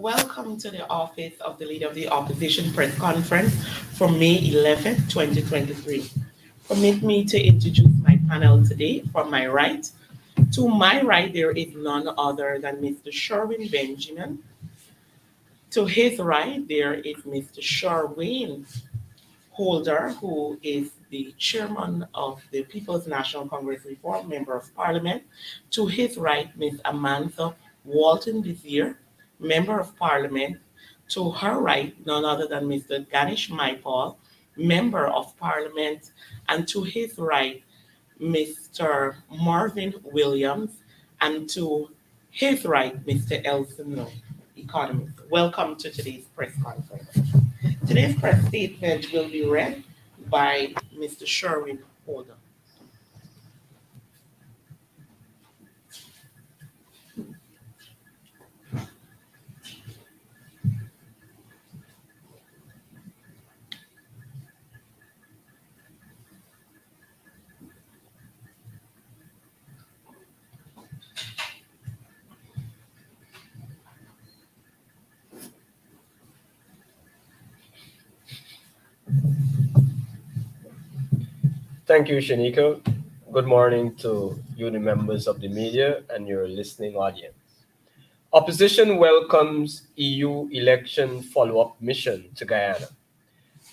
Welcome to the office of the Leader of the Opposition press conference for May 11th, 2023. Permit me to introduce my panel today. From my right, to my right, there is none other than Mr. Sherwin Benjamin. To his right, there is Mr. Sherwin Holder, who is the chairman of the People's National Congress Reform Member of Parliament. To his right, Ms. Amantha Walton Vizier, Member of Parliament. To her right, none other than Mr. Ganesh Maipal, Member of Parliament. And to his right, Mr. Marvin Williams. And to his right, Mr. Elson Lowe, economist. Welcome to today's press conference. Today's press statement will be read by Mr. Sherwin Holder. Thank you, Shanika. Good morning to you, the members of the media, and your listening audience. Opposition welcomes EU election follow-up mission to Guyana.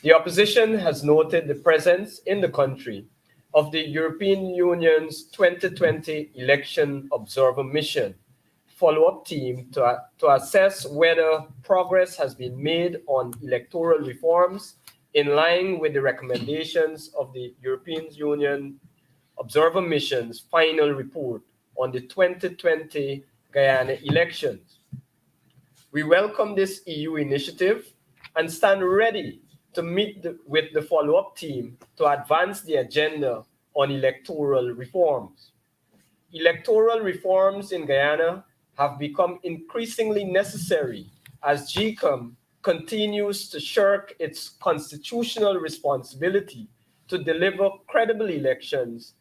The opposition has noted the presence in the country of the European Union's 2020 election observer mission follow-up team to assess whether progress has been made on electoral reforms in line with the recommendations of the European Union Observer Mission's final report on the 2020 Guyana elections. We welcome this EU initiative and stand ready to meet with the follow-up team to advance the agenda on electoral reforms. Electoral reforms in Guyana have become increasingly necessary as GCOM continues to shirk its constitutional responsibility to deliver credible elections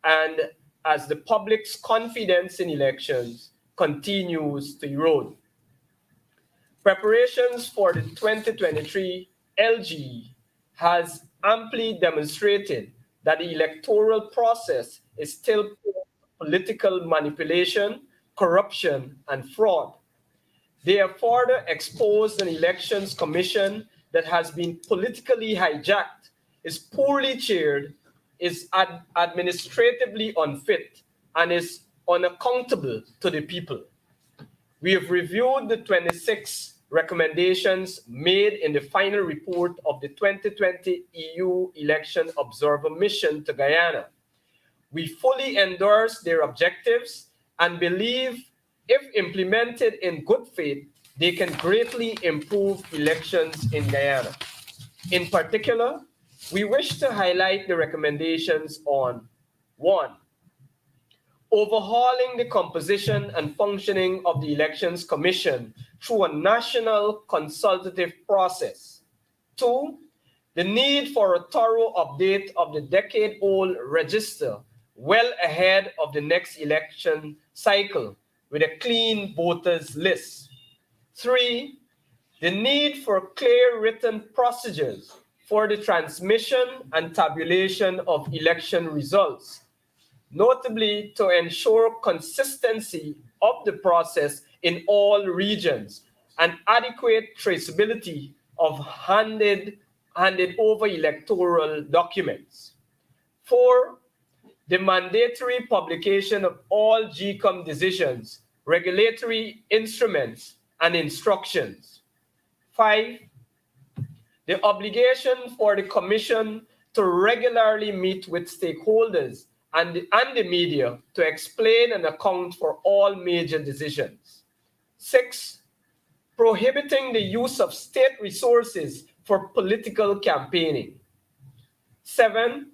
and as the public's confidence in elections continues to erode. Preparations for the 2023 LG has amply demonstrated that the electoral process is still political manipulation, corruption, and fraud. They have further exposed an elections commission that has been politically hijacked, is poorly chaired, is administratively unfit, and is unaccountable to the people. We have reviewed the 26 recommendations made in the final report of the 2020 EU Election Observer Mission to Guyana. We fully endorse their objectives and believe if implemented in good faith, they can greatly improve elections in Guyana. In particular, we wish to highlight the recommendations on 1. Overhauling the composition and functioning of the Elections Commission through a national consultative process. 2. The need for a thorough update of the decade-old register well ahead of the next election cycle with a clean voters list. 3. The need for clear written procedures for the transmission and tabulation of election results, notably to ensure consistency of the process in all regions and adequate traceability of handed over electoral documents. 4. The mandatory publication of all GCOM decisions, regulatory instruments, and instructions. 5. The obligation for the Commission to regularly meet with stakeholders and the media to explain and account for all major decisions. 6. Prohibiting the use of state resources for political campaigning. 7.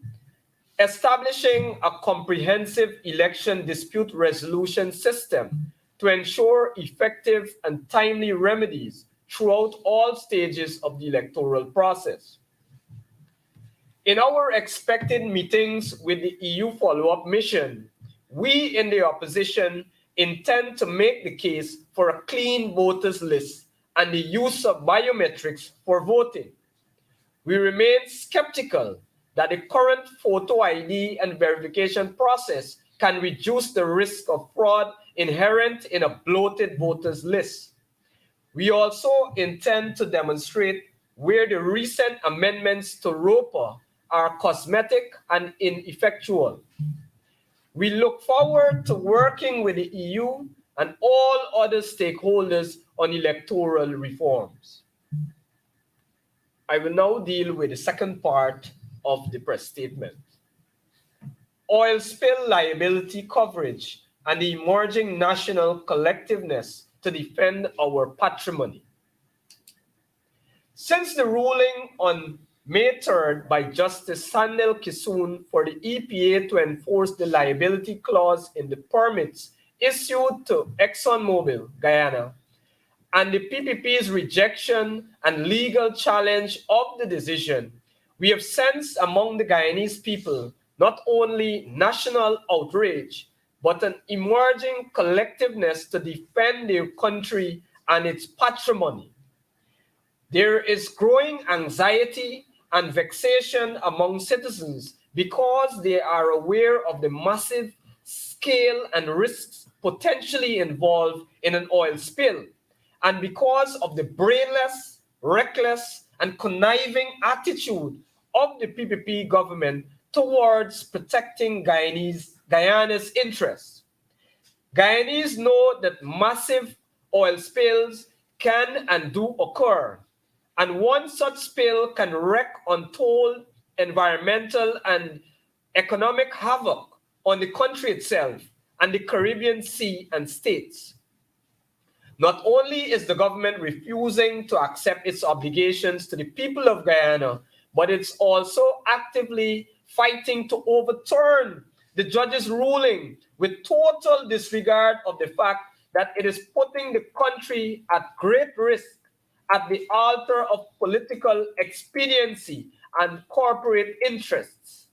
Establishing a comprehensive election dispute resolution system to ensure effective and timely remedies throughout all stages of the electoral process. In our expected meetings with the EU follow-up mission, we in the opposition intend to make the case for a clean voters list and the use of biometrics for voting. We remain skeptical that the current photo ID and verification process can reduce the risk of fraud inherent in a bloated voters list. We also intend to demonstrate where the recent amendments to ROPA are cosmetic and ineffectual. We look forward to working with the EU and all other stakeholders on electoral reforms. I will now deal with the second part of the press statement. Oil spill liability coverage and the emerging national collectiveness to defend our patrimony. Since the ruling on May 3rd by Justice Sandel Kisun for the EPA to enforce the liability clause in the permits issued to ExxonMobil, Guyana, and the PPP's rejection and legal challenge of the decision, we have sensed among the Guyanese people not only national outrage, but an emerging collectiveness to defend their country and its patrimony. There is growing anxiety and vexation among citizens because they are aware of the massive scale and risks potentially involved in an oil spill, and because of the brainless, reckless, and conniving attitude of the PPP government towards protecting Guyana's interests. Guyanese know that massive oil spills can and do occur, and one such spill can wreak untold environmental and economic havoc on the country itself and the Caribbean Sea and states. Not only is the government refusing to accept its obligations to the people of Guyana, but it's also actively fighting to overturn the judge's ruling with total disregard of the fact that it is putting the country at great risk at the altar of political expediency and corporate interests.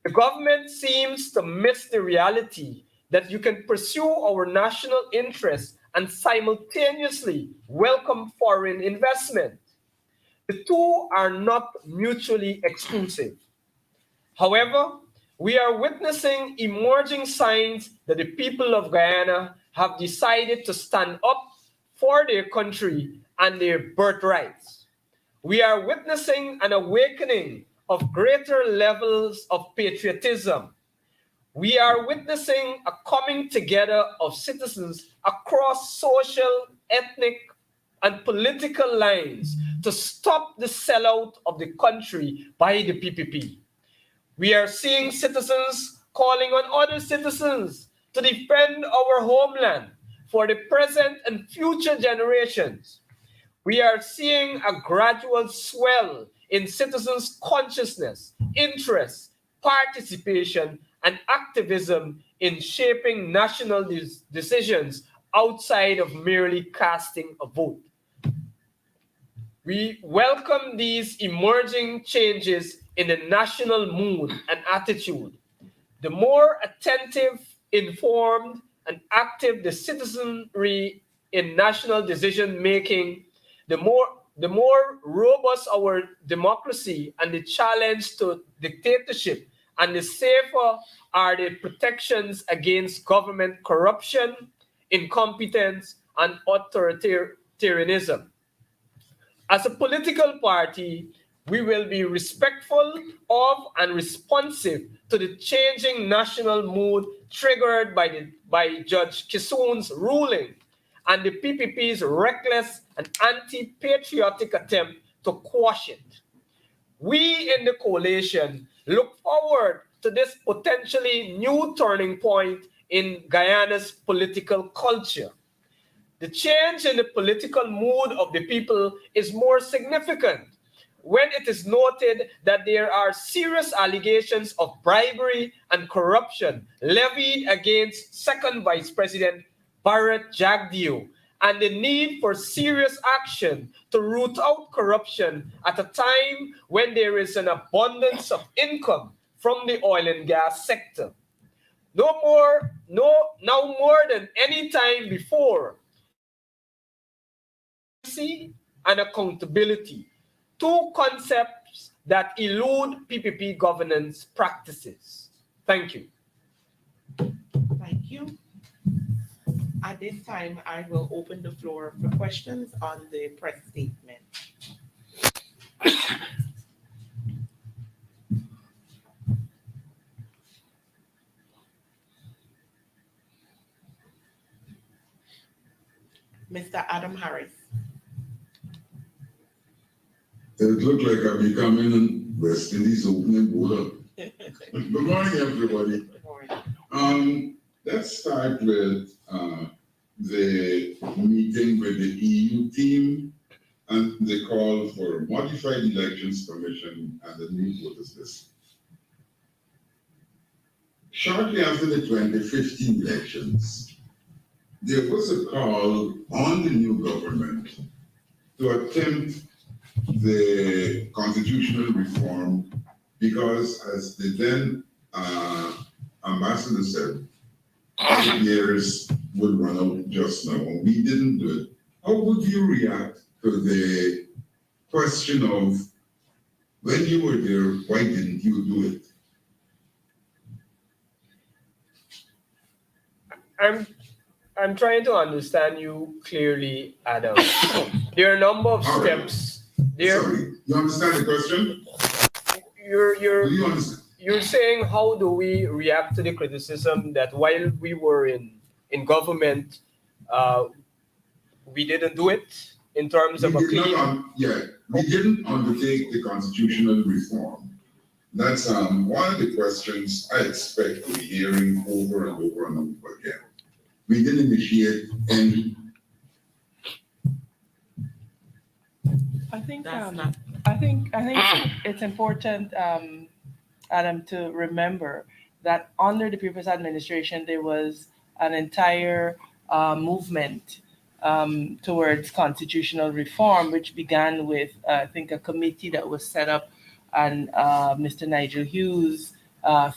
The government seems to miss the reality that you can pursue our national interests and simultaneously welcome foreign investment. The two are not mutually exclusive. However, we are witnessing emerging signs that the people of Guyana have decided to stand up for their country and their birthrights. We are witnessing an awakening of greater levels of patriotism. We are witnessing a coming together of citizens across social, ethnic, and political lines to stop the sellout of the country by the PPP. We are seeing citizens calling on other citizens to defend our homeland for the present and future generations. We are seeing a gradual swell in citizens' consciousness, interest, participation, and activism in shaping national decisions outside of merely casting a vote. We welcome these emerging changes in the national mood and attitude. The more attentive, informed, and active the citizenry in national decision making, the more robust our democracy and the challenge to dictatorship, and the safer are the protections against government corruption, incompetence, and authoritarianism. As a political party, we will be respectful of and responsive to the changing national mood triggered by Judge Kisun's ruling and the PPP's reckless and anti-patriotic attempt to quash it. We in the coalition look forward to this potentially new turning point in Guyana's political culture. The change in the political mood of the people is more significant when it is noted that there are serious allegations of bribery and corruption levied against Second Vice President Bharat Jagdeo, and the need for serious action to root out corruption at a time when there is an abundance of income from the oil and gas sector. Now more than any time before, and accountability, two concepts that elude PPP governance practices. Thank you. Thank you. At this time, I will open the floor for questions on the press statement. Mr. Adam Harris. It looked like I'm becoming West Indies opening bowler. Good morning, everybody. Good morning. Let's start with the meeting with the EU team and the call for modified elections commission and the new voters list. Shortly after the 2015 elections, there was a call on the new government to attempt the constitutional reform because, as the then ambassador said, 8 years would run out just now, and we didn't do it. How would you react to the question of, when you were there, why didn't you do it? I'm trying to understand you clearly, Adam. There are a number of steps. Sorry, you understand the question? Do you understand? You're saying, how do we react to the criticism that while we were in government, we didn't do it in terms of we didn't undertake the constitutional reform. That's one of the questions I expect to be hearing over and over and over again. We didn't initiate any. I think That's not. I think it's important, Adam, to remember that under the previous administration there was an entire movement towards constitutional reform, which began with I think a committee that was set up, and Mr. Nigel Hughes,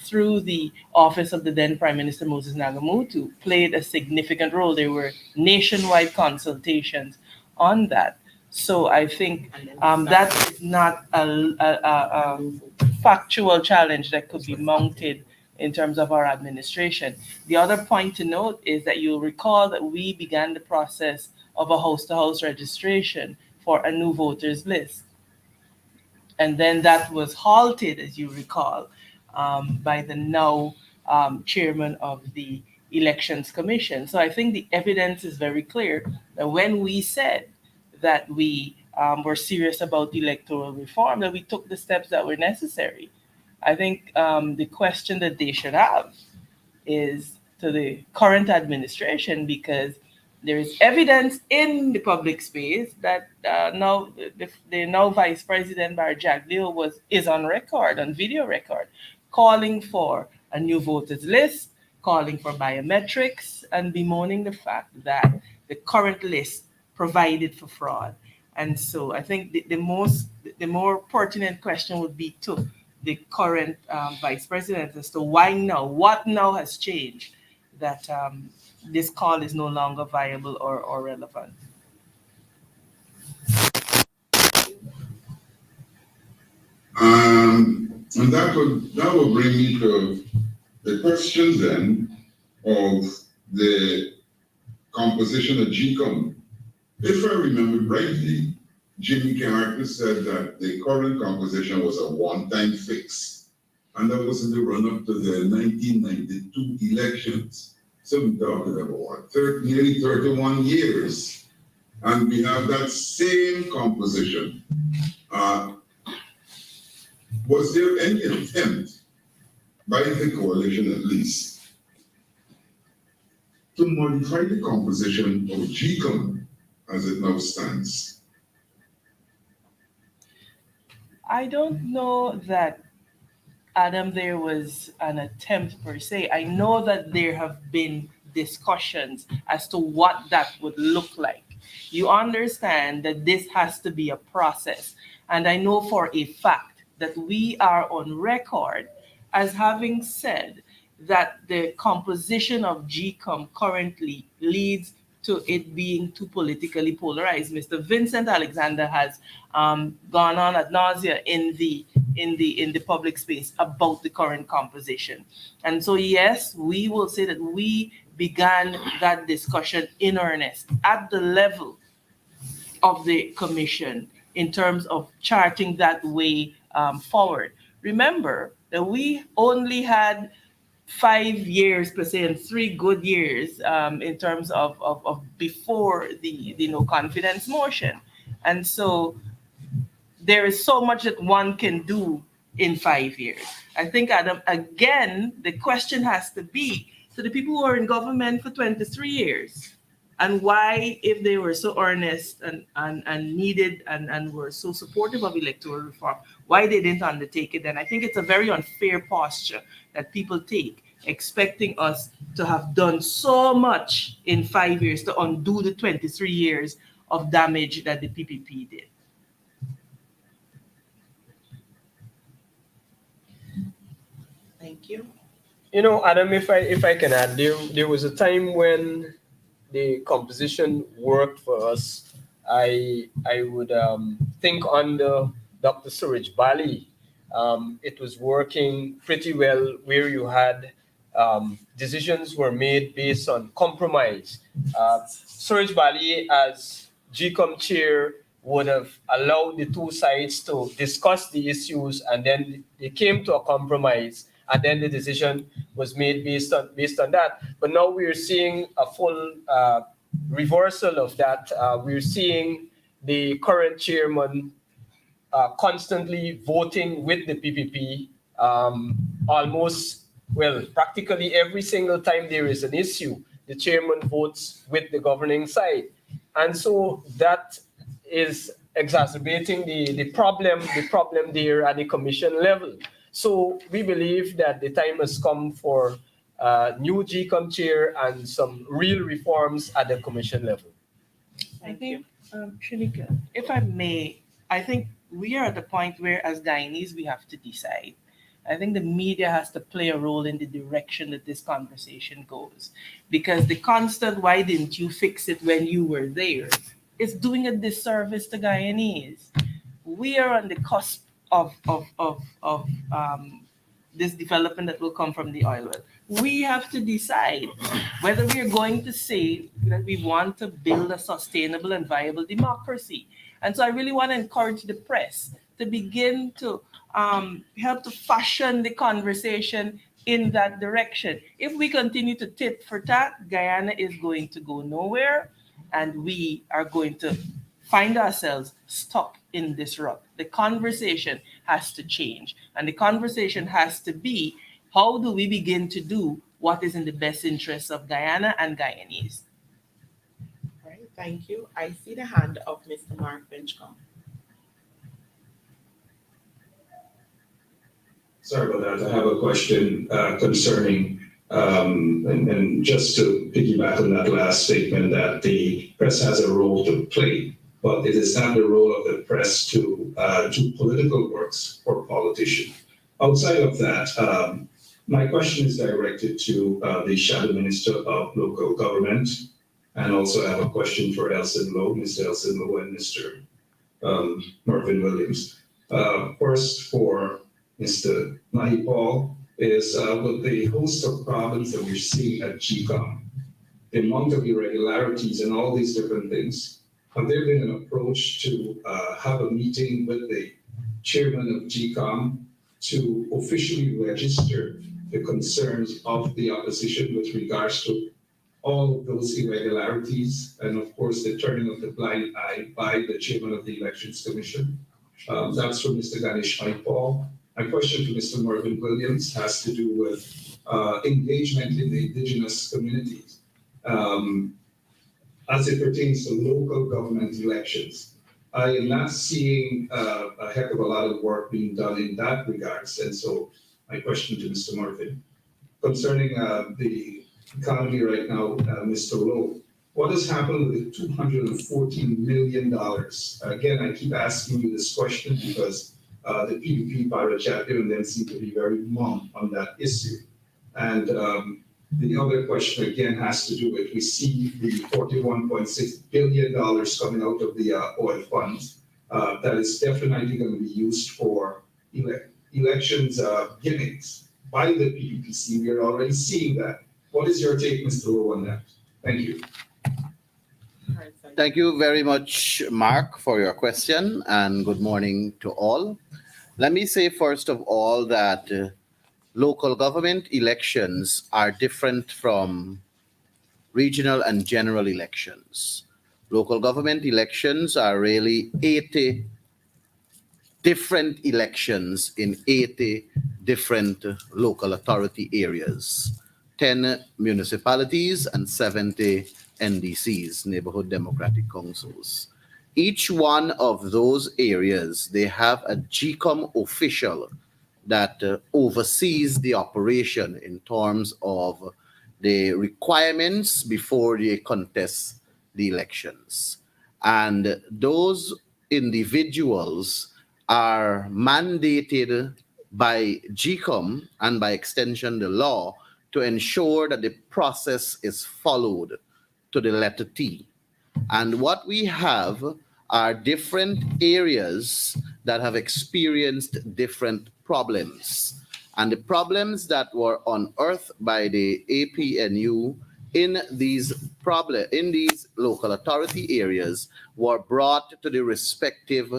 through the office of the then Prime Minister Moses Nagamutu, played a significant role. There were nationwide consultations on that. So I think that is not a factual challenge that could be mounted in terms of our administration. The other point to note is that you'll recall that we began the process of a house-to-house registration for a new voters list. And then that was halted, as you recall, by the now chairman of the Elections Commission. So I think the evidence is very clear that when we said that we were serious about electoral reform, that we took the steps that were necessary. I think the question that they should have is to the current administration, because there is evidence in the public space that now the now Vice President Barry Jagdeo is on record, on video record, calling for a new voters list, calling for biometrics, and bemoaning the fact that the current list provided for fraud. And so I think the more pertinent question would be to the current vice president as to why now, what now has changed that this call is no longer viable or relevant. And that will bring me to the question then of the composition of GCOM. If I remember rightly, Jimmy Carter said that the current composition was a one-time fix. And that was in the run-up to the 1992 elections. So we're talking about what, nearly 31 years. And we have that same composition. Was there any attempt by the coalition, at least, to modify the composition of GCOM as it now stands? I don't know that, Adam, there was an attempt per se. I know that there have been discussions as to what that would look like. You understand that this has to be a process. And I know for a fact that we are on record as having said that the composition of GCOM currently leads to it being too politically polarized. Mr. Vincent Alexander has gone on ad nausea in the public space about the current composition. And so yes, we will say that we began that discussion in earnest at the level of the commission in terms of charting that way forward. Remember that we only had 5 years per se and 3 good years in terms of before the no confidence motion. And so there is so much that one can do in 5 years. I think, Adam, again, the question has to be to the people who are in government for 23 years, and why, if they were so earnest and needed and were so supportive of electoral reform, why they didn't undertake it then. I think it's a very unfair posture that people take, expecting us to have done so much in 5 years to undo the 23 years of damage that the PPP did. Thank you. You know, Adam, if I can add, there was a time when the composition worked for us. I would think under Dr. Suraj Bali, it was working pretty well, where you had decisions were made based on compromise. Suraj Bali, as GCOM chair, would have allowed the two sides to discuss the issues, and then they came to a compromise, and then the decision was made based on that. But now we're seeing a full reversal of that. We're seeing the current chairman constantly voting with the PPP, almost, well, practically every single time there is an issue, the chairman votes with the governing side. And so that is exacerbating the problem there at the commission level. So we believe that the time has come for new GCOM chair and some real reforms at the commission level. I think, Shanika, if I may, I think we are at the point where, as Guyanese, we have to decide. I think the media has to play a role in the direction that this conversation goes. Because the constant, why didn't you fix it when you were there, is doing a disservice to Guyanese. We are on the cusp of this development that will come from the oil well. We have to decide whether we are going to say that we want to build a sustainable and viable democracy. And so I really want to encourage the press to begin to help to fashion the conversation in that direction. If we continue to tit for tat, Guyana is going to go nowhere, and we are going to find ourselves stuck in this rut. The conversation has to change, and the conversation has to be, how do we begin to do what is in the best interests of Guyana and Guyanese? All right, thank you. I see the hand of Mr. Mark Finchcombe. Sorry about that. I have a question concerning, and just to piggyback on that last statement, that the press has a role to play, but it is not the role of the press to do political works for politicians. Outside of that, my question is directed to the Shadow Minister of Local Government, and also I have a question for Elson Lowe, Mr. Elson Lowe and Mr. Marvin Williams. First, for Mr. Mahipal, is with the host of problems that we're seeing at GCOM, the amount of irregularities and all these different things, have there been an approach to have a meeting with the chairman of GCOM to officially register the concerns of the opposition with regards to all of those irregularities, and of course the turning of the blind eye by the chairman of the Elections Commission? That's from Mr. Ganesh Mahipal. My question to Mr. Marvin Williams has to do with engagement in the Indigenous communities as it pertains to local government elections. I am not seeing a heck of a lot of work being done in that regards. And so my question to Mr. Marvin, concerning the economy right now, Mr. Lowe, what has happened with the $214 million? Again, I keep asking you this question because the PDP Para chapter and them seem to be very mum on that issue. And The other question again has to do with, we see the $41.6 billion coming out of the oil funds. That is definitely going to be used for elections gimmicks by the PPPC. We are already seeing that. What is your take, Mr. Lowe, on that? Thank you. Thank you very much, Mark, for your question, and good morning to all. Let me say first of all that local government elections are different from regional and general elections. Local government elections are really 80 different elections in 80 different local authority areas, 10 municipalities and 70 NDCs, Neighborhood Democratic Councils. Each one of those areas, they have a GCOM official that oversees the operation in terms of the requirements before they contest the elections. And those individuals are mandated by GCOM and by extension the law to ensure that the process is followed to the letter T. And what we have are different areas that have experienced different problems. And the problems that were unearthed by the APNU in these local authority areas were brought to the respective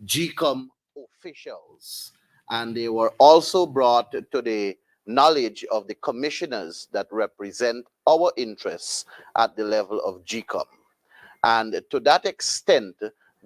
GCOM officials. And they were also brought to the knowledge of the commissioners that represent our interests at the level of GCOM. And to that extent,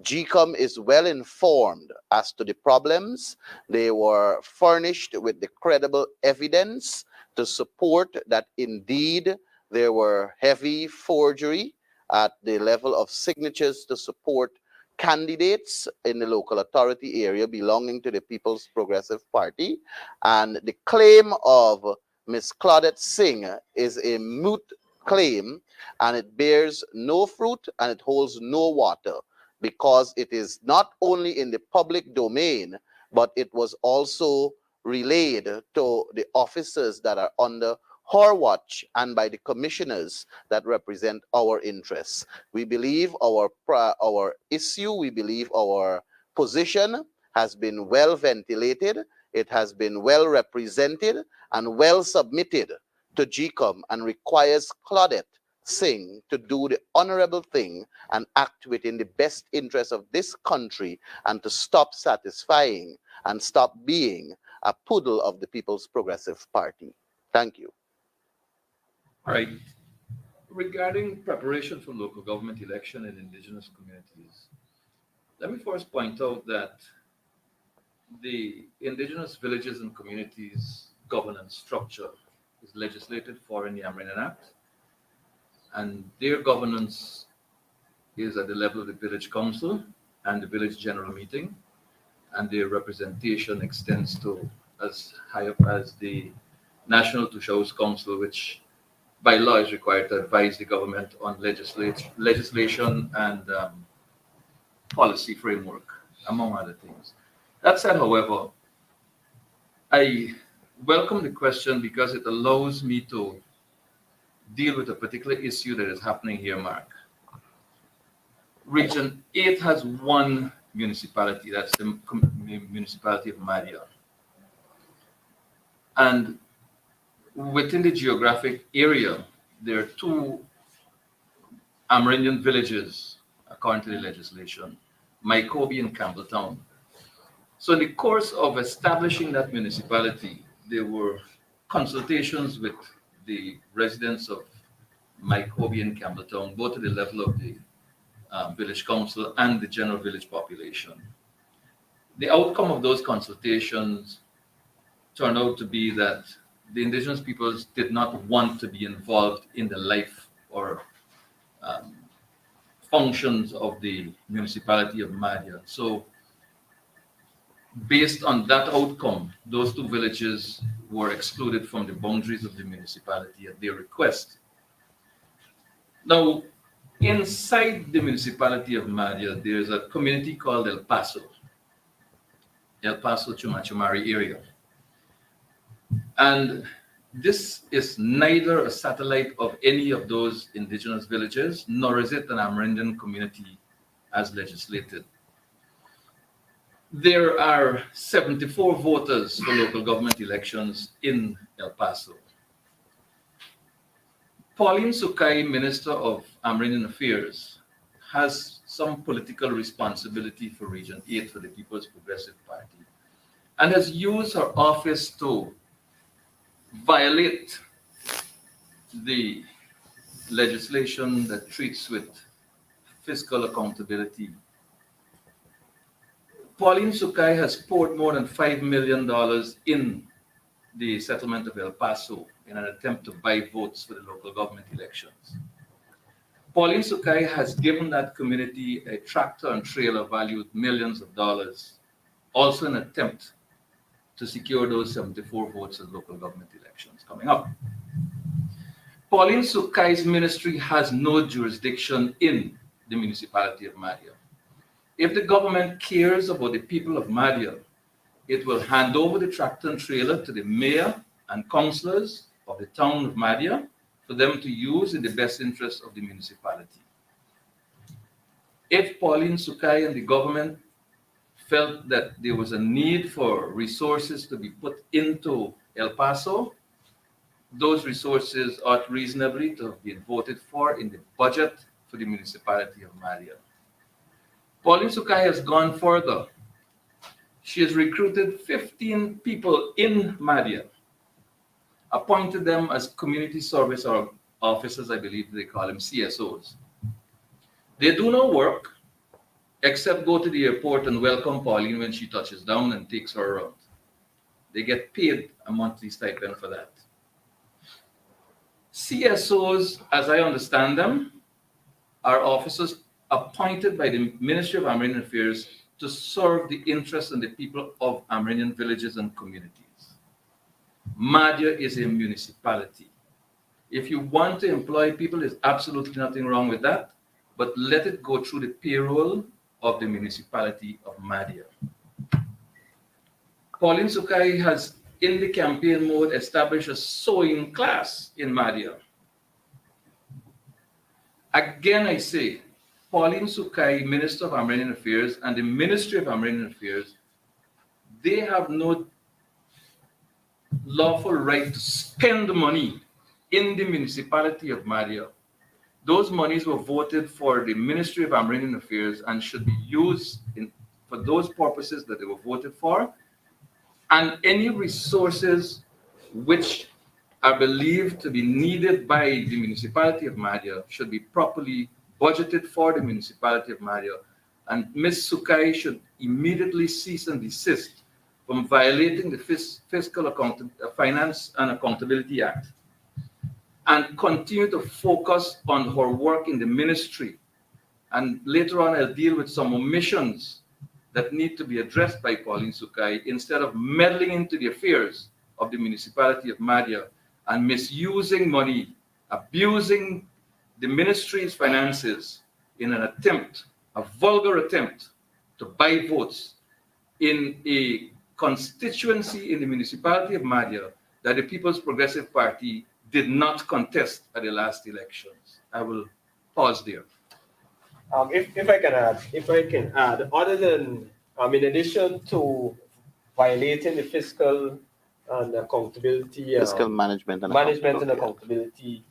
GCOM is well informed as to the problems. They were furnished with the credible evidence to support that indeed there were heavy forgery at the level of signatures to support candidates in the local authority area belonging to the People's Progressive Party. And the claim of Ms. Claudette Singh is a moot claim, and it bears no fruit and it holds no water, because it is not only in the public domain, but it was also relayed to the officers that are under her watch and by the commissioners that represent our interests. We believe our issue, we believe our position has been well ventilated, it has been well represented and well submitted to GCOM, and requires Claudette Singh to do the honorable thing and act within the best interest of this country, and to stop satisfying and stop being a poodle of the People's Progressive Party. Thank you. All right. Regarding preparation for local government election in indigenous communities, let me first point out that the Indigenous Villages and Communities governance structure is legislated for in the Amendment Act, and their governance is at the level of the village council and the village general meeting, and their representation extends to as high up as the National Tushaus Council, which by law is required to advise the government on legislation and policy framework, among other things. That said, however, I welcome the question because it allows me to deal with a particular issue that is happening here, Mark. Region 8 has one municipality, that's the municipality of Madia. And within the geographic area, there are two Amerindian villages, according to the legislation, Mycobi and Campbelltown. So in the course of establishing that municipality, there were consultations with the residents of Mycobi and Campbelltown, both at the level of the village council and the general village population. The outcome of those consultations turned out to be that the indigenous peoples did not want to be involved in the life or functions of the municipality of Madia. So based on that outcome, those two villages were excluded from the boundaries of the municipality at their request. Now, inside the municipality of Madia, there's a community called El Paso Chumachumari area. And this is neither a satellite of any of those indigenous villages, nor is it an Amerindian community as legislated. There are 74 voters for local government elections in El Paso. Pauline Sukai, Minister of Amerindian Affairs, has some political responsibility for Region 8 for the People's Progressive Party and has used her office to violate the legislation that treats with fiscal accountability. Pauline Sukai has poured more than $5 million in the settlement of El Paso in an attempt to buy votes for the local government elections. Pauline Sukai has given that community a tractor and trailer valued millions of dollars, also in an attempt to secure those 74 votes in local government elections coming up. Pauline Sukai's ministry has no jurisdiction in the municipality of Madhya. If the government cares about the people of Madhya, it will hand over the tractor and trailer to the mayor and councillors of the town of Madhya for them to use in the best interest of the municipality. If Pauline Sukai and the government felt that there was a need for resources to be put into El Paso, those resources ought reasonably to have been voted for in the budget for the municipality of Madhya. Pauline Sukai has gone further. She has recruited 15 people in Madhya, appointed them as community service officers, I believe they call them CSOs. They do no work except go to the airport and welcome Pauline when she touches down and takes her around. They get paid a monthly stipend for that. CSOs, as I understand them, are officers appointed by the Ministry of Amerindian Affairs to serve the interests and the people of Amerindian villages and communities. Madhya is a municipality. If you want to employ people, there's absolutely nothing wrong with that, but let it go through the payroll of the municipality of Madhya. Pauline Sukai has, in the campaign mode, established a sewing class in Madhya. Again, I say, Pauline Sukai, Minister of Amerindian Affairs, and the Ministry of Amerindian Affairs, they have no lawful right to spend money in the municipality of Madhya. Those monies were voted for the Ministry of Amerindian Affairs and should be used for those purposes that they were voted for. And any resources which are believed to be needed by the municipality of Madhya should be properly budgeted for the municipality of Madhya. And Ms. Sukai should immediately cease and desist from violating the Fiscal Finance and Accountability Act and continue to focus on her work in the ministry. And later on, I'll deal with some omissions that need to be addressed by Pauline Sukai instead of meddling into the affairs of the municipality of Madhya and misusing money, abusing the ministry's finances in an attempt, a vulgar attempt to buy votes in a constituency in the municipality of Madhya that the People's Progressive Party did not contest at the last elections. I will pause there. If I can add, other than, in addition to violating the fiscal and accountability, Fiscal management and accountability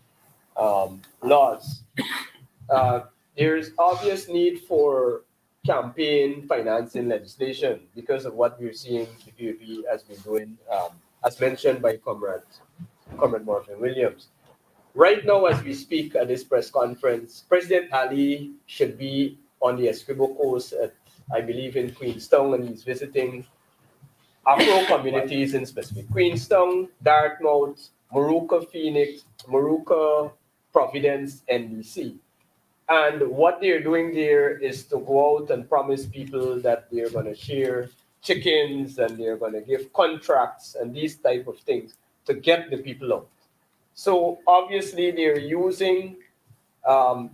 laws, there is obvious need for campaign financing legislation because of what we're seeing the PAP has been doing, as mentioned by Comrade Morgan Williams. Right now, as we speak at this press conference, President Ali should be on the Essequibo Coast at, I believe, in Queenstown, and he's visiting Afro communities in specific. Queenstown, Dartmouth, Moruca, Phoenix, Moruca, Providence, NBC. And what they're doing there is to go out and promise people that they're going to share chickens and they're going to give contracts and these type of things to get the people out. So obviously they're using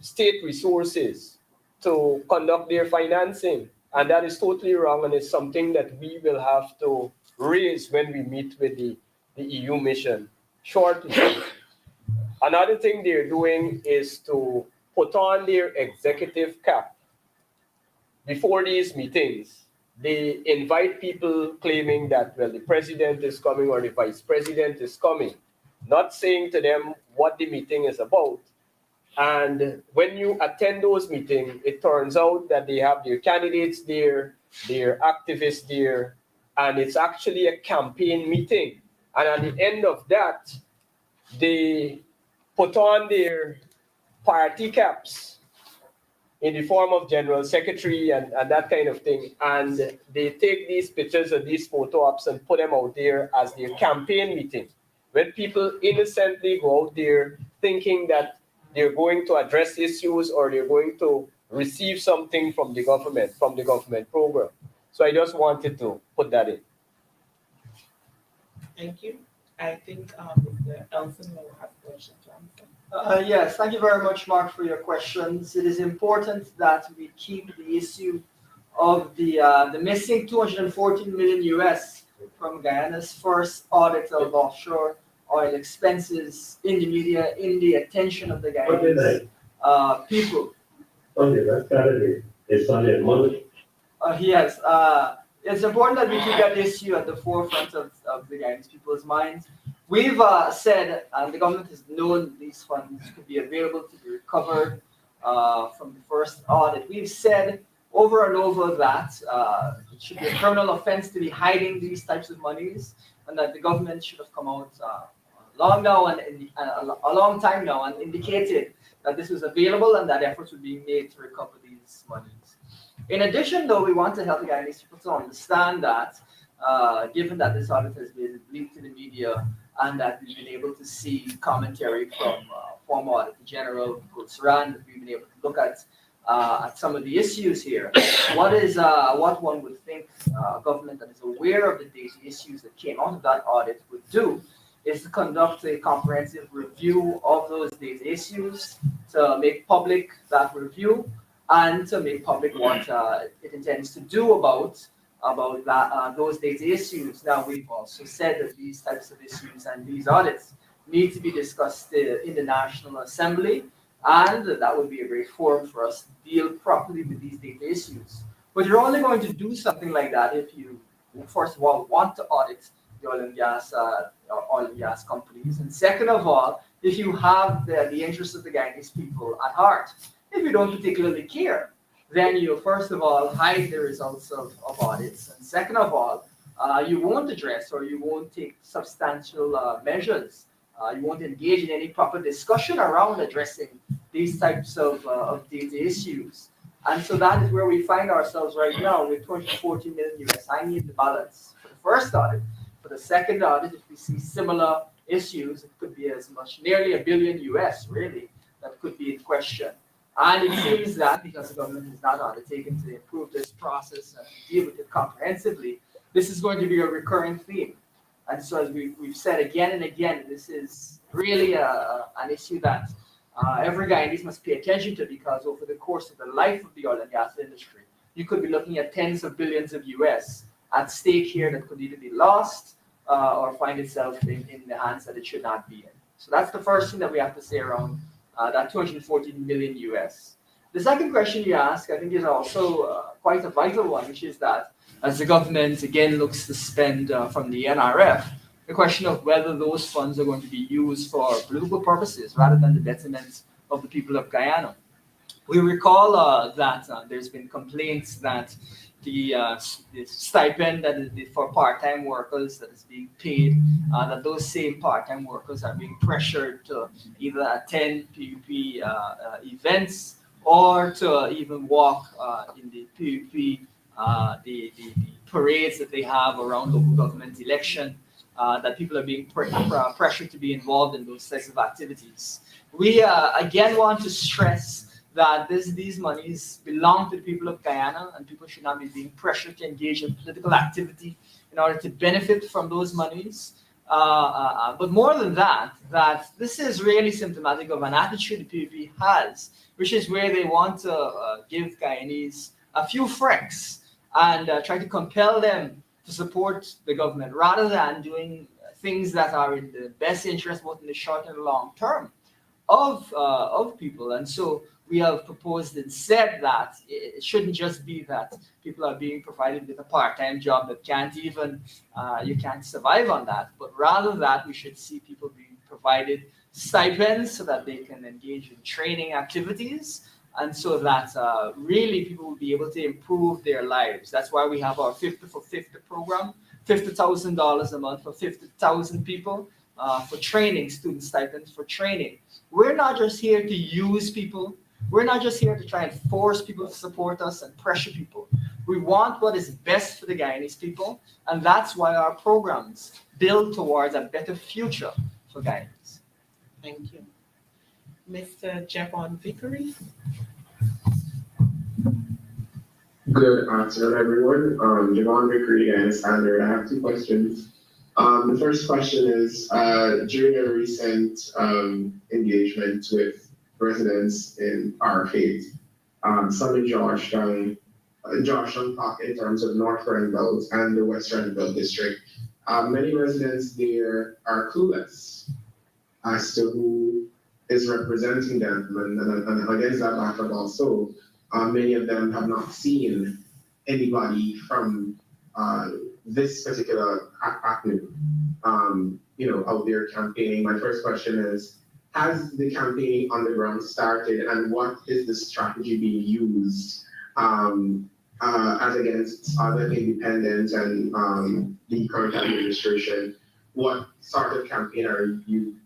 state resources to conduct their financing, and that is totally wrong, and it's something that we will have to raise when we meet with the EU mission shortly. Another thing they're doing is to put on their executive cap before these meetings. They invite people claiming that, well, the president is coming or the vice president is coming, not saying to them what the meeting is about. And when you attend those meetings, it turns out that they have their candidates there, their activists there, and it's actually a campaign meeting. And at the end of that, they put on their party caps in the form of general secretary and that kind of thing. And they take these pictures and these photo ops and put them out there as their campaign meeting. When people innocently go out there thinking that they're going to address issues or they're going to receive something from the government program. So I just wanted to put that in. Thank you. I think Mr. Elson will have a question to answer. Yes, thank you very much, Mark, for your questions. It is important that we keep the issue of the missing 214 million US from Guyana's first audit of offshore oil expenses in the media, in the attention of the Guyanese people. Sunday, that's Saturday. It's Sunday, Monday. Yes, it's important that we keep that issue at the forefront of the Guyanese people's minds. We've said, and the government has known these funds could be available to be recovered from the first audit. We've said over and over that it should be a criminal offense to be hiding these types of monies, and that the government should have come out a long time now and indicated that this was available and that efforts would be made to recover these monies. In addition, though, we want to help the Guyanese people to understand that, given that this audit has been leaked to the media and that we've been able to see commentary from former Auditor General Rand, that we've been able to look at some of the issues here. What one would think a government that is aware of the data issues that came out of that audit would do is to conduct a comprehensive review of those data issues, to make public that review, and to make public what it intends to do about those data issues. Now, we've also said that these types of issues and these audits need to be discussed in the National Assembly, and that would be a great forum for us to deal properly with these data issues. But you're only going to do something like that if you, first of all, want to audit the oil and gas companies, and second of all, if you have the interests of the Guyanese people at heart. If you don't particularly care, then you first of all hide the results of audits, and second of all, you won't address or you won't take substantial measures. You won't engage in any proper discussion around addressing these types of data issues. And so that is where we find ourselves right now with 240 million US hanging in the balance for the first audit. For the second audit, if we see similar issues, it could be as much, nearly $1 billion US, really, that could be in question. And it seems that because the government has not undertaken to improve this process and deal with it comprehensively, this is going to be a recurring theme. And so as we've said again and again, this is really an issue that every Guyanese must pay attention to, because over the course of the life of the oil and gas industry, you could be looking at tens of billions of US at stake here that could either be lost or find itself in the hands that it should not be in. So that's the first thing that we have to say around that 214 million US. The second question you ask, I think, is also quite a vital one, which is that as the government again looks to spend from the NRF, the question of whether those funds are going to be used for political purposes rather than the betterment of the people of Guyana. We recall that there's been complaints that the stipend that is for part-time workers that is being paid, that those same part-time workers are being pressured to either attend PUP events or to even walk in the PUP, the parades that they have around local government election, that people are being pressured to be involved in those types of activities. We again want to stress that these monies belong to the people of Guyana, and people should not be being pressured to engage in political activity in order to benefit from those monies. But more than that, that this is really symptomatic of an attitude the PUP has, which is where they want to give Guyanese a few frecks and try to compel them to support the government rather than doing things that are in the best interest, both in the short and long term, of people. And so we have proposed instead that it shouldn't just be that people are being provided with a part-time job that can't even you can't survive on that, but rather that we should see people being provided stipends so that they can engage in training activities, and so that really people will be able to improve their lives. That's why we have our 50 for 50 program, $50,000 a month for 50,000 people for training, student stipends for training. We're not just here to use people. We're not just here to try and force people to support us and pressure people. We want what is best for the Guyanese people, and that's why our programs build towards a better future for Guyanese. Thank you. Mr. Javon Vickery. Good afternoon, everyone. Javon Vickery and Standard. I have two questions. The first question is, during a recent engagement with residents in our faith, some in Georgetown Park in terms of North Renville and the West Renville district, many residents there are clueless as to who is representing them, and against that backdrop also, many of them have not seen anybody from this particular avenue, out there campaigning. My first question is, has the campaign on the ground started, and what is the strategy being used as against other independents and the current administration? What sort of campaign are you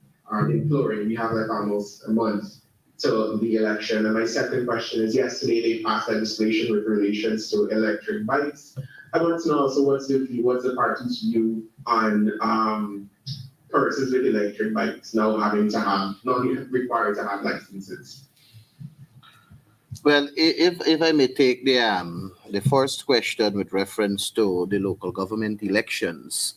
imploring? We have like almost a month till the election. And my second question is, yesterday they passed legislation with relations to electric bikes. I want to know also what's the party's view on persons with electric bikes now having to have, not required to have licenses? Well, if I may take the first question with reference to the local government elections,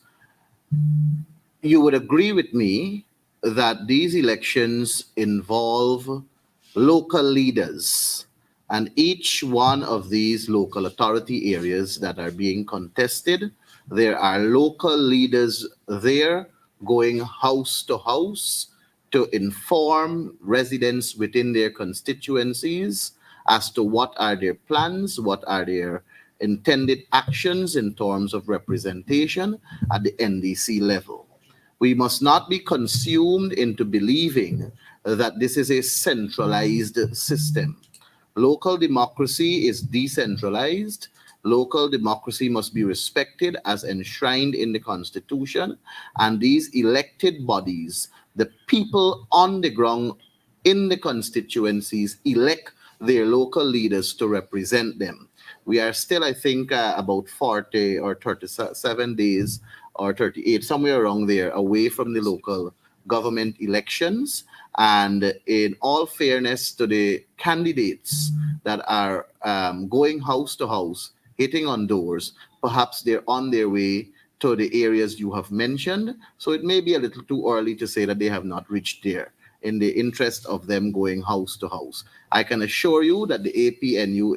you would agree with me that these elections involve local leaders, and each one of these local authority areas that are being contested, there are local leaders there going house to house to inform residents within their constituencies as to what are their plans, what are their intended actions in terms of representation at the NDC level. We must not be consumed into believing that this is a centralized system. Local democracy is decentralized. Local democracy must be respected as enshrined in the Constitution, and these elected bodies, the people on the ground in the constituencies, elect their local leaders to represent them. We are still, I think, about 40 or 37 days or 38, somewhere around there, away from the local government elections. And in all fairness to the candidates that are going house to house, hitting on doors, perhaps they're on their way to the areas you have mentioned. So it may be a little too early to say that they have not reached there in the interest of them going house to house. I can assure you that the APNU,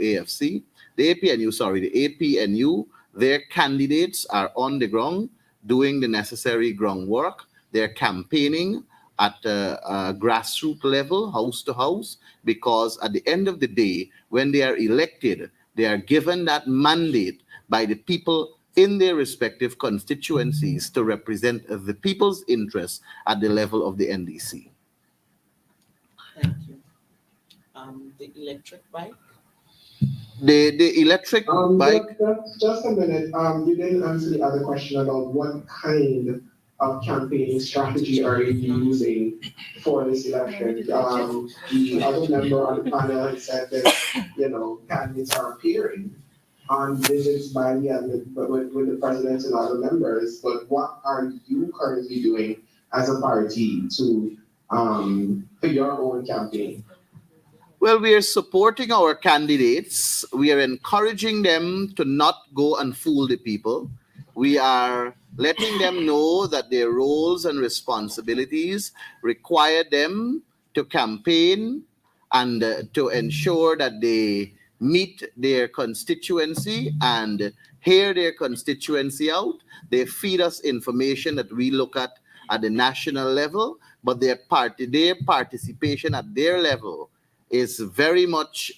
their candidates are on the ground doing the necessary groundwork. They're campaigning at a grassroots level, house to house, because at the end of the day, when they are elected, they are given that mandate by the people in their respective constituencies to represent the people's interests at the level of the NDC. Thank you. The electric bike. The electric bike. Just a minute. You didn't answer the other question about what kind of campaigning strategy are you using for this election? The other member on the panel had said that candidates are appearing on visits by with the president and other members. But what are you currently doing as a party to for your own campaign? Well, we are supporting our candidates. We are encouraging them to not go and fool the people. We are letting them know that their roles and responsibilities require them to campaign and to ensure that they meet their constituency and hear their constituency out. They feed us information that we look at the national level, but their participation at their level is very much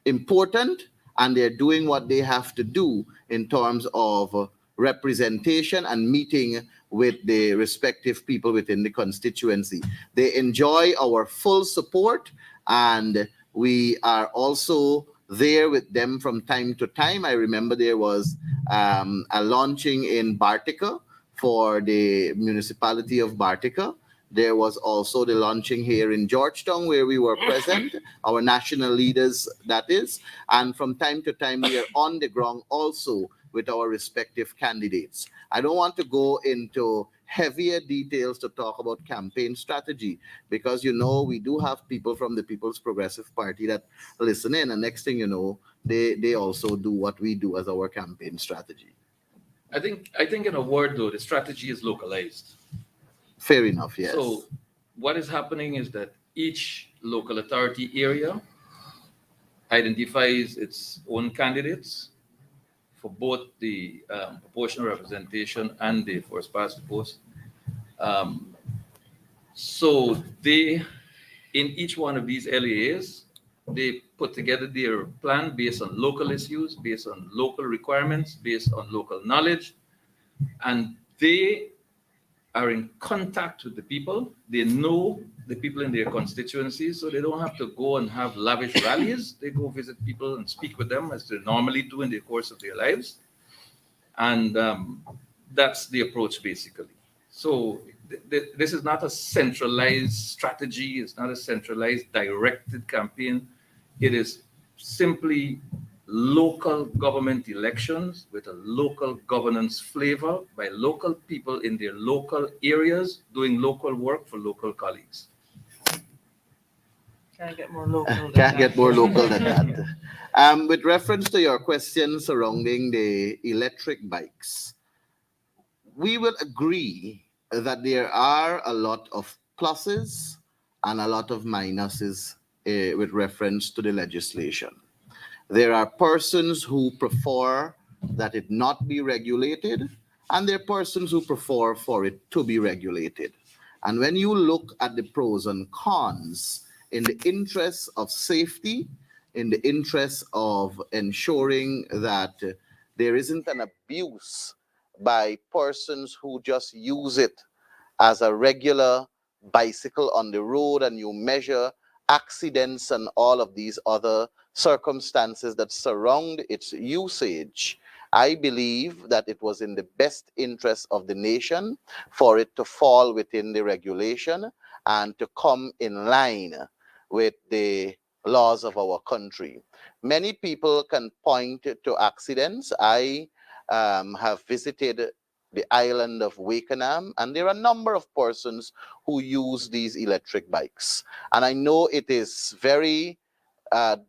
important, and they're doing what they have to do in terms of representation and meeting with the respective people within the constituency. They enjoy our full support, and we are also there with them from time to time. I remember there was a launching in Bartica for the municipality of Bartica. There was also the launching here in Georgetown where we were present, our national leaders, that is. And from time to time, we are on the ground also with our respective candidates. I don't want to go into heavier details to talk about campaign strategy because, you know, we do have people from the People's Progressive Party that listen in, and next thing you know, they also do what we do as our campaign strategy. I think in a word though, the strategy is localized. Fair enough, yes. So what is happening is that each local authority area identifies its own candidates for both the proportional representation and the first past the post. So they, in each one of these LEAs, they put together their plan based on local issues, based on local requirements, based on local knowledge, and they are in contact with the people. They know the people in their constituencies, so they don't have to go and have lavish rallies. They go visit people and speak with them as they normally do in the course of their lives. And that's the approach, basically. So this is not a centralized strategy. It's not a centralized directed campaign. It is simply local government elections with a local governance flavor by local people in their local areas doing local work for local colleagues. Can't get more local than Can't that. get more local than that. With reference to your question surrounding the electric bikes, we will agree that there are a lot of pluses and a lot of minuses with reference to the legislation. There are persons who prefer that it not be regulated, and there are persons who prefer for it to be regulated. And when you look at the pros and cons in the interest of safety, in the interest of ensuring that there isn't an abuse by persons who just use it as a regular bicycle on the road, and you measure accidents and all of these other circumstances that surround its usage, I believe that it was in the best interest of the nation for it to fall within the regulation and to come in line with the laws of our country. Many people can point to accidents. I have visited the island of Wakenham, and there are a number of persons who use these electric bikes. And I know it is very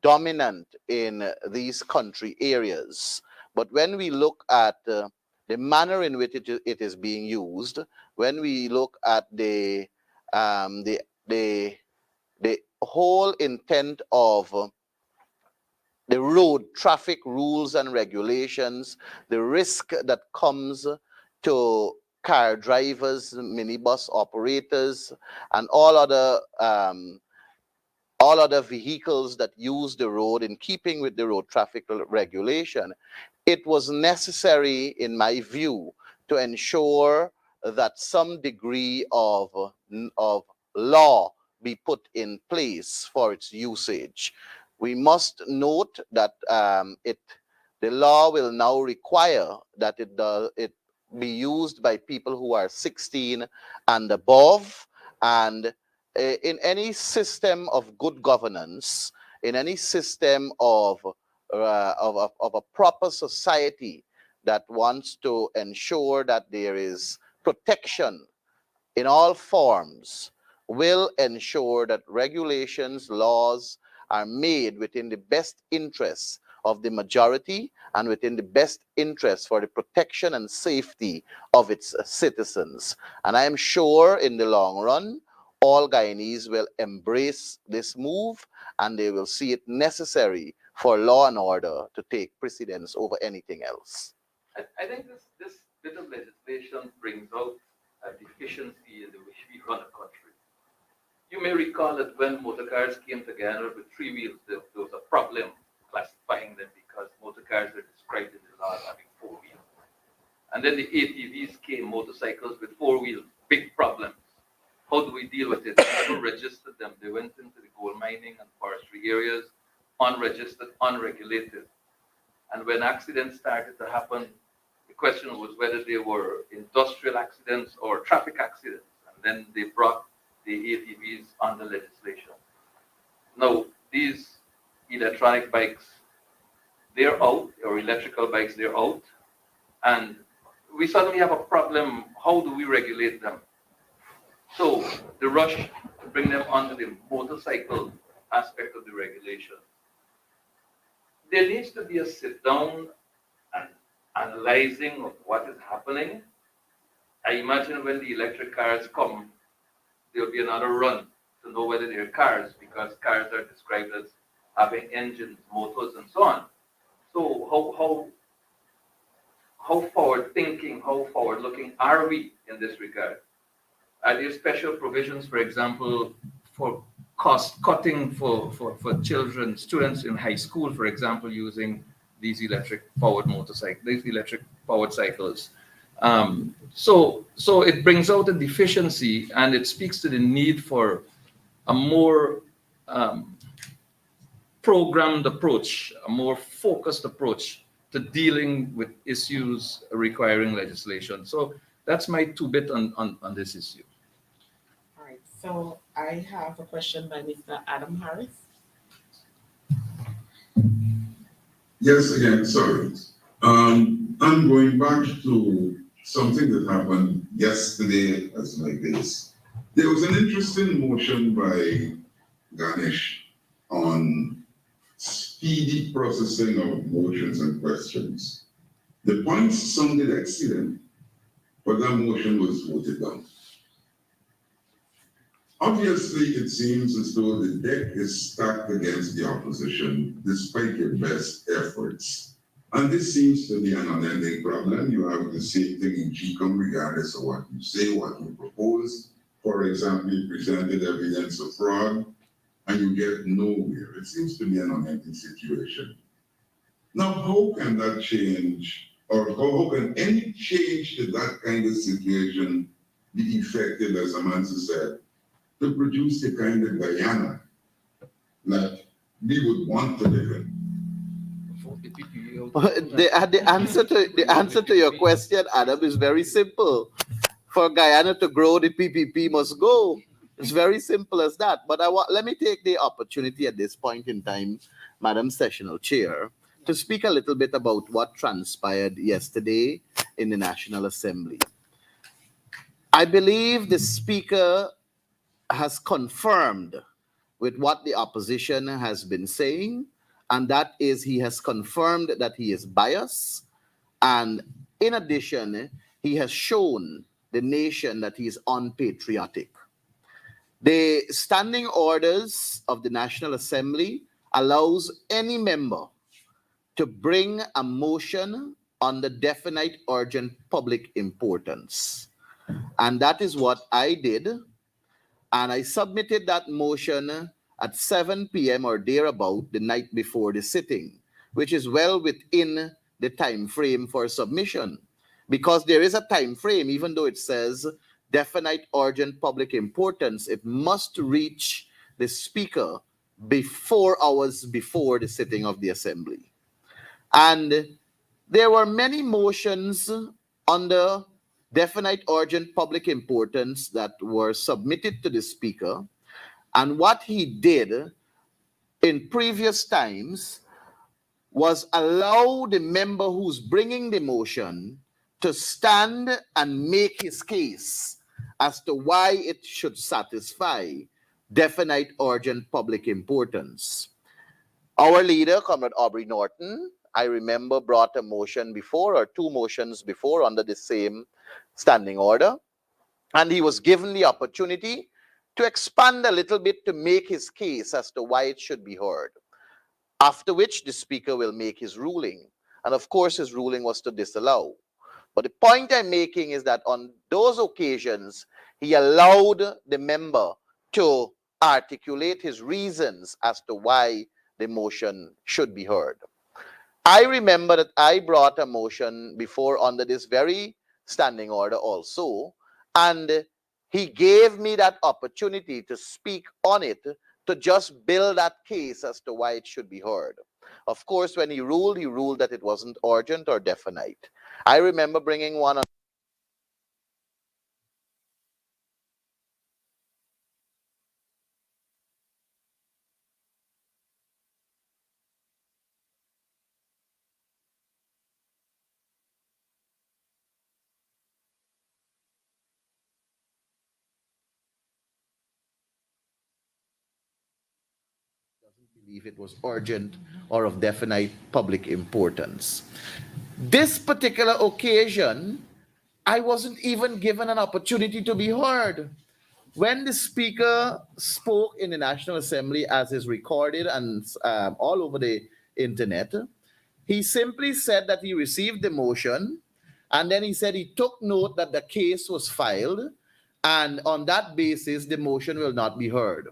dominant in these country areas. But when we look at the manner in which it is being used, when we look at the whole intent of the road traffic rules and regulations, the risk that comes to car drivers, minibus operators, and all other vehicles that use the road in keeping with the road traffic regulation, it was necessary, in my view, to ensure that some degree of law be put in place for its usage. We must note that the law will now require that it be used by people who are 16 and above, and in any system of good governance, in any system of a proper society that wants to ensure that there is protection in all forms, will ensure that regulations, laws are made within the best interests of the majority and within the best interest for the protection and safety of its citizens. And I am sure in the long run, all Guyanese will embrace this move, and they will see it necessary for law and order to take precedence over anything else. I think this bit of legislation brings out a deficiency in the way we run a country. You may recall that when motor cars came together with three wheels, there was a problem classifying them because motor cars are described in the law as having four wheels. And then the ATVs came, motorcycles with four wheels, big problems. How do we deal with it? We never registered them. They went into the gold mining and forestry areas, unregistered, unregulated. And when accidents started to happen, the question was whether they were industrial accidents or traffic accidents. And then they brought the ATVs under legislation. Now, these electronic bikes, they're out, or electrical bikes, they're out. And we suddenly have a problem. How do we regulate them? So the rush to bring them under the motorcycle aspect of the regulation. There needs to be a sit down and analyzing of what is happening. I imagine when the electric cars come, there'll be another run to know whether they're cars, because cars are described as having engines, motors, and so on. So how forward thinking, how forward looking are we in this regard? Are there special provisions, for example, for cost cutting for children, students in high school, for example, using these electric powered motorcycles, these electric powered cycles? So it brings out a deficiency, and it speaks to the need for a more programmed approach, a more focused approach to dealing with issues requiring legislation. So that's my two bit on this issue. All right, so I have a question by Mr. Adam Harris. Yes, again, sorry. I'm going back to something that happened yesterday as my base. There was an interesting motion by Ganesh on speedy processing of motions and questions. The points sounded excellent, but that motion was voted down. Obviously, it seems as though the deck is stacked against the opposition despite your best efforts. And this seems to be an unending problem. You have the same thing in GCOM regardless of what you say, what you propose. For example, you presented evidence of fraud and you get nowhere. It seems to be an unending situation. Now, how can that change, or how can any change to that kind of situation be effective, as Amansa said, to produce the kind of Guyana that we would want to live in? The answer to your question, Adam, is very simple. For Guyana to grow, the PPP must go. It's very simple as that. But let me take the opportunity at this point in time, Madam Sessional Chair, to speak a little bit about what transpired yesterday in the National Assembly. I believe the Speaker has confirmed with what the opposition has been saying, and that is he has confirmed that he is biased, and in addition, he has shown the nation that he is unpatriotic. The standing orders of the National Assembly allows any member to bring a motion on the definite urgent public importance. And that is what I did. And I submitted that motion at 7 p.m. or thereabout the night before the sitting, which is well within the time frame for submission. Because there is a time frame, even though it says definite urgent public importance, it must reach the Speaker 4 hours before the sitting of the Assembly. And there were many motions under definite urgent public importance that were submitted to the Speaker. And what he did in previous times was allow the member who's bringing the motion to stand and make his case as to why it should satisfy definite urgent public importance. Our leader, Comrade Aubrey Norton, I remember brought a motion before, or 2 motions before, under the same standing order. And he was given the opportunity to expand a little bit to make his case as to why it should be heard. after which the speaker will make his ruling. And of course, his ruling was to disallow. But the point I'm making is that on those occasions, he allowed the member to articulate his reasons as to why the motion should be heard. I remember that I brought a motion before under this very standing order also, and he gave me that opportunity to speak on it, to just build that case as to why it should be heard. Of course, when he ruled that it wasn't urgent or definite. I remember bringing one on. Believe it was urgent or of definite public importance. This particular occasion, I wasn't even given an opportunity to be heard. When the speaker spoke in the National Assembly, as is recorded and all over the internet, he simply said that he received the motion, and then he said he took note that the case was filed, and on that basis, the motion will not be heard.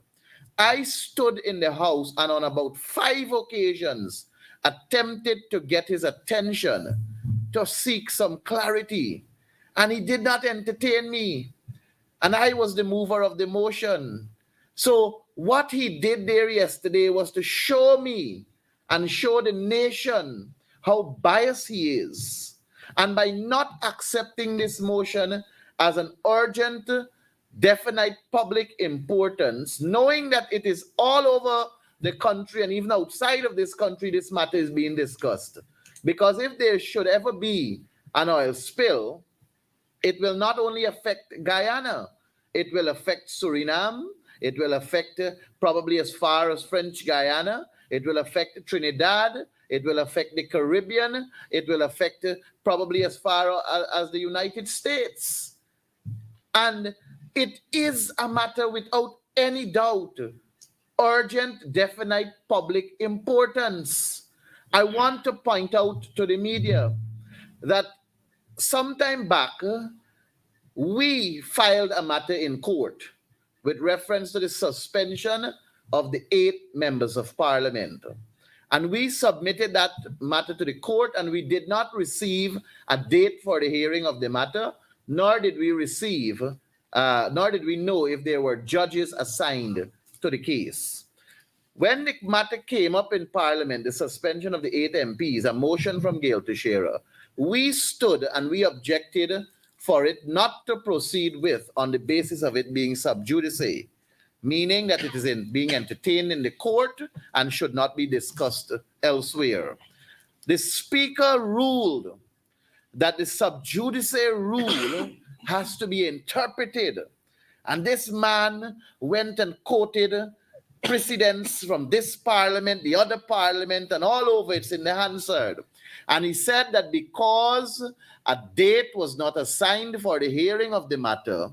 I stood in the House and on about 5 occasions attempted to get his attention to seek some clarity, and he did not entertain me. And I was the mover of the motion. So what he did there yesterday was to show me and show the nation how biased he is. And by not accepting this motion as an urgent, definite public importance, knowing that it is all over the country and even outside of this country, this matter is being discussed. Because if there should ever be an oil spill, it will not only affect Guyana, it will affect Suriname, it will affect probably as far as French Guyana, it will affect Trinidad, it will affect the Caribbean, it will affect probably as far as the United States. And it is a matter without any doubt, urgent, definite public importance. I want to point out to the media that sometime back, we filed a matter in court with reference to the suspension of the 8 members of Parliament. And we submitted that matter to the court, and we did not receive a date for the hearing of the matter, nor did we know if there were judges assigned to the case. When the matter came up in Parliament, the suspension of the 8 MPs, a motion from Gail Teixeira, we stood and we objected for it not to proceed with on the basis of it being sub judice, meaning that it is being entertained in the court and should not be discussed elsewhere. The Speaker ruled that the sub judice rule has to be interpreted. And this man went and quoted precedents from this Parliament, the other Parliament, and all over. It's in the Hansard. And he said that because a date was not assigned for the hearing of the matter,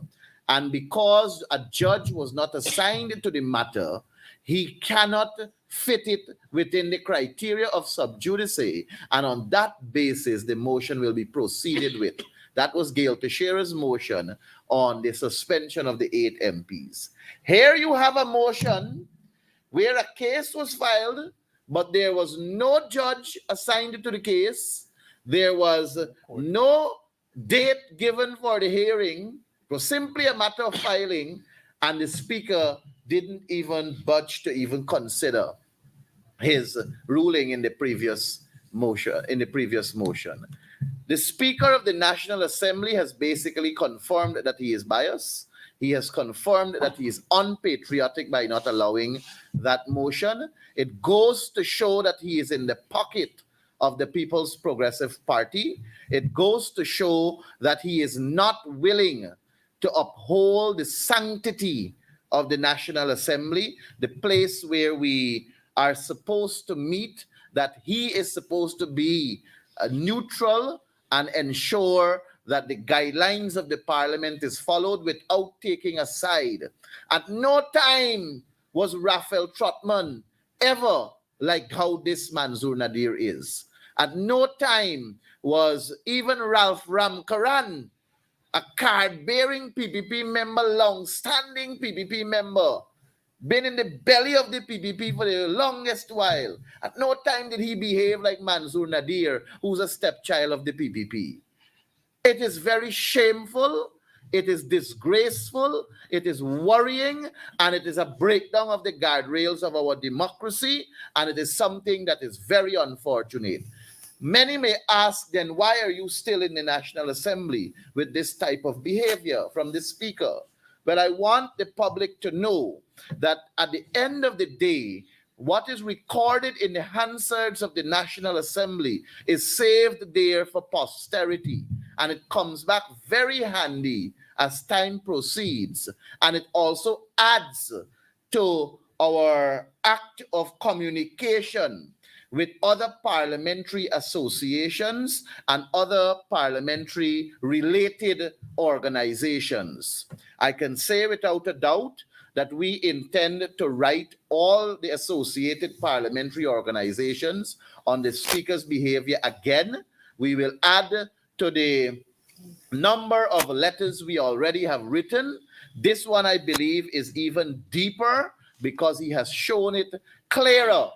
and because a judge was not assigned to the matter, he cannot fit it within the criteria of sub judice. And on that basis, the motion will be proceeded with. That was Gail Teixeira's motion on the suspension of the 8 MPs. Here you have a motion where a case was filed, but there was no judge assigned to the case. There was no date given for the hearing. It was simply a matter of filing, and the Speaker didn't even budge to even consider his ruling in the previous motion. The Speaker of the National Assembly has basically confirmed that he is biased. He has confirmed that he is unpatriotic by not allowing that motion. It goes to show that he is in the pocket of the People's Progressive Party. It goes to show that he is not willing to uphold the sanctity of the National Assembly, the place where we are supposed to meet, that he is supposed to be neutral and ensure that the guidelines of the Parliament is followed without taking a side. At no time was Raphael Trotman ever like how this Manzoor Nadir is. At no time was even Ralph Ramkaran, a card-bearing PPP member, long-standing PPP member, been in the belly of the PPP for the longest while. At no time did he behave like Manzoor Nadir, who's a stepchild of the PPP. It is very shameful, it is disgraceful, it is worrying, and it is a breakdown of the guardrails of our democracy, and it is something that is very unfortunate. Many may ask, then why are you still in the National Assembly with this type of behavior from the Speaker? But I want the public to know that at the end of the day, what is recorded in the Hansards of the National Assembly is saved there for posterity, and it comes back very handy as time proceeds, and it also adds to our act of communication with other parliamentary associations and other parliamentary related organizations. I can say without a doubt that we intend to write all the associated parliamentary organizations on the Speaker's behavior again. We will add to the number of letters we already have written. This one, I believe, is even deeper because he has shown it clearer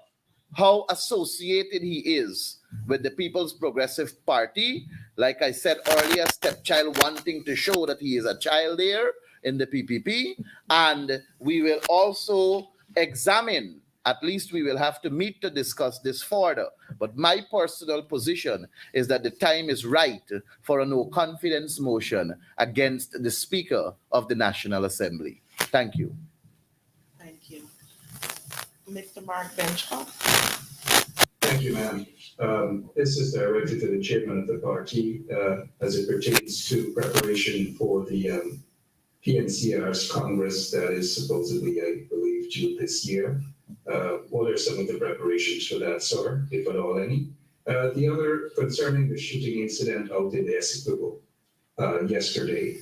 how associated he is with the People's Progressive Party. Like I said earlier, stepchild wanting to show that he is a child there in the PPP. And we will also examine, at least we will have to meet to discuss this further. But my personal position is that the time is right for a no confidence motion against the Speaker of the National Assembly. Thank you. Thank you. Mr. Mark Benchcock. Thank you, ma'am. This is directed to the chairman of the party as it pertains to preparation for the PNCR's Congress that is supposedly, I believe, due this year. What are some of the preparations for that, sir, if at all any? The other concerning the shooting incident out in the Essequibo yesterday.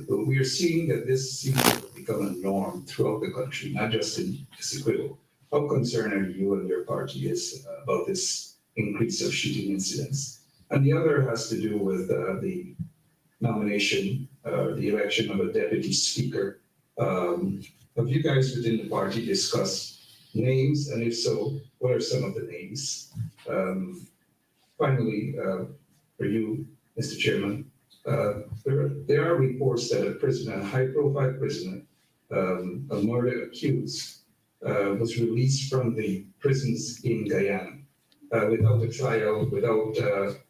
We are seeing that this seems to have become a norm throughout the country, not just in Essequibo. How concerned are you and your party is about this increase of shooting incidents? And the other has to do with the nomination, the election of a deputy speaker. Have you guys within the party discussed names? And if so, what are some of the names? Finally, for you, Mr. Chairman, there are reports that a prisoner, a high-profile prisoner, a murder accused, was released from the prisons in Guyana without a trial, without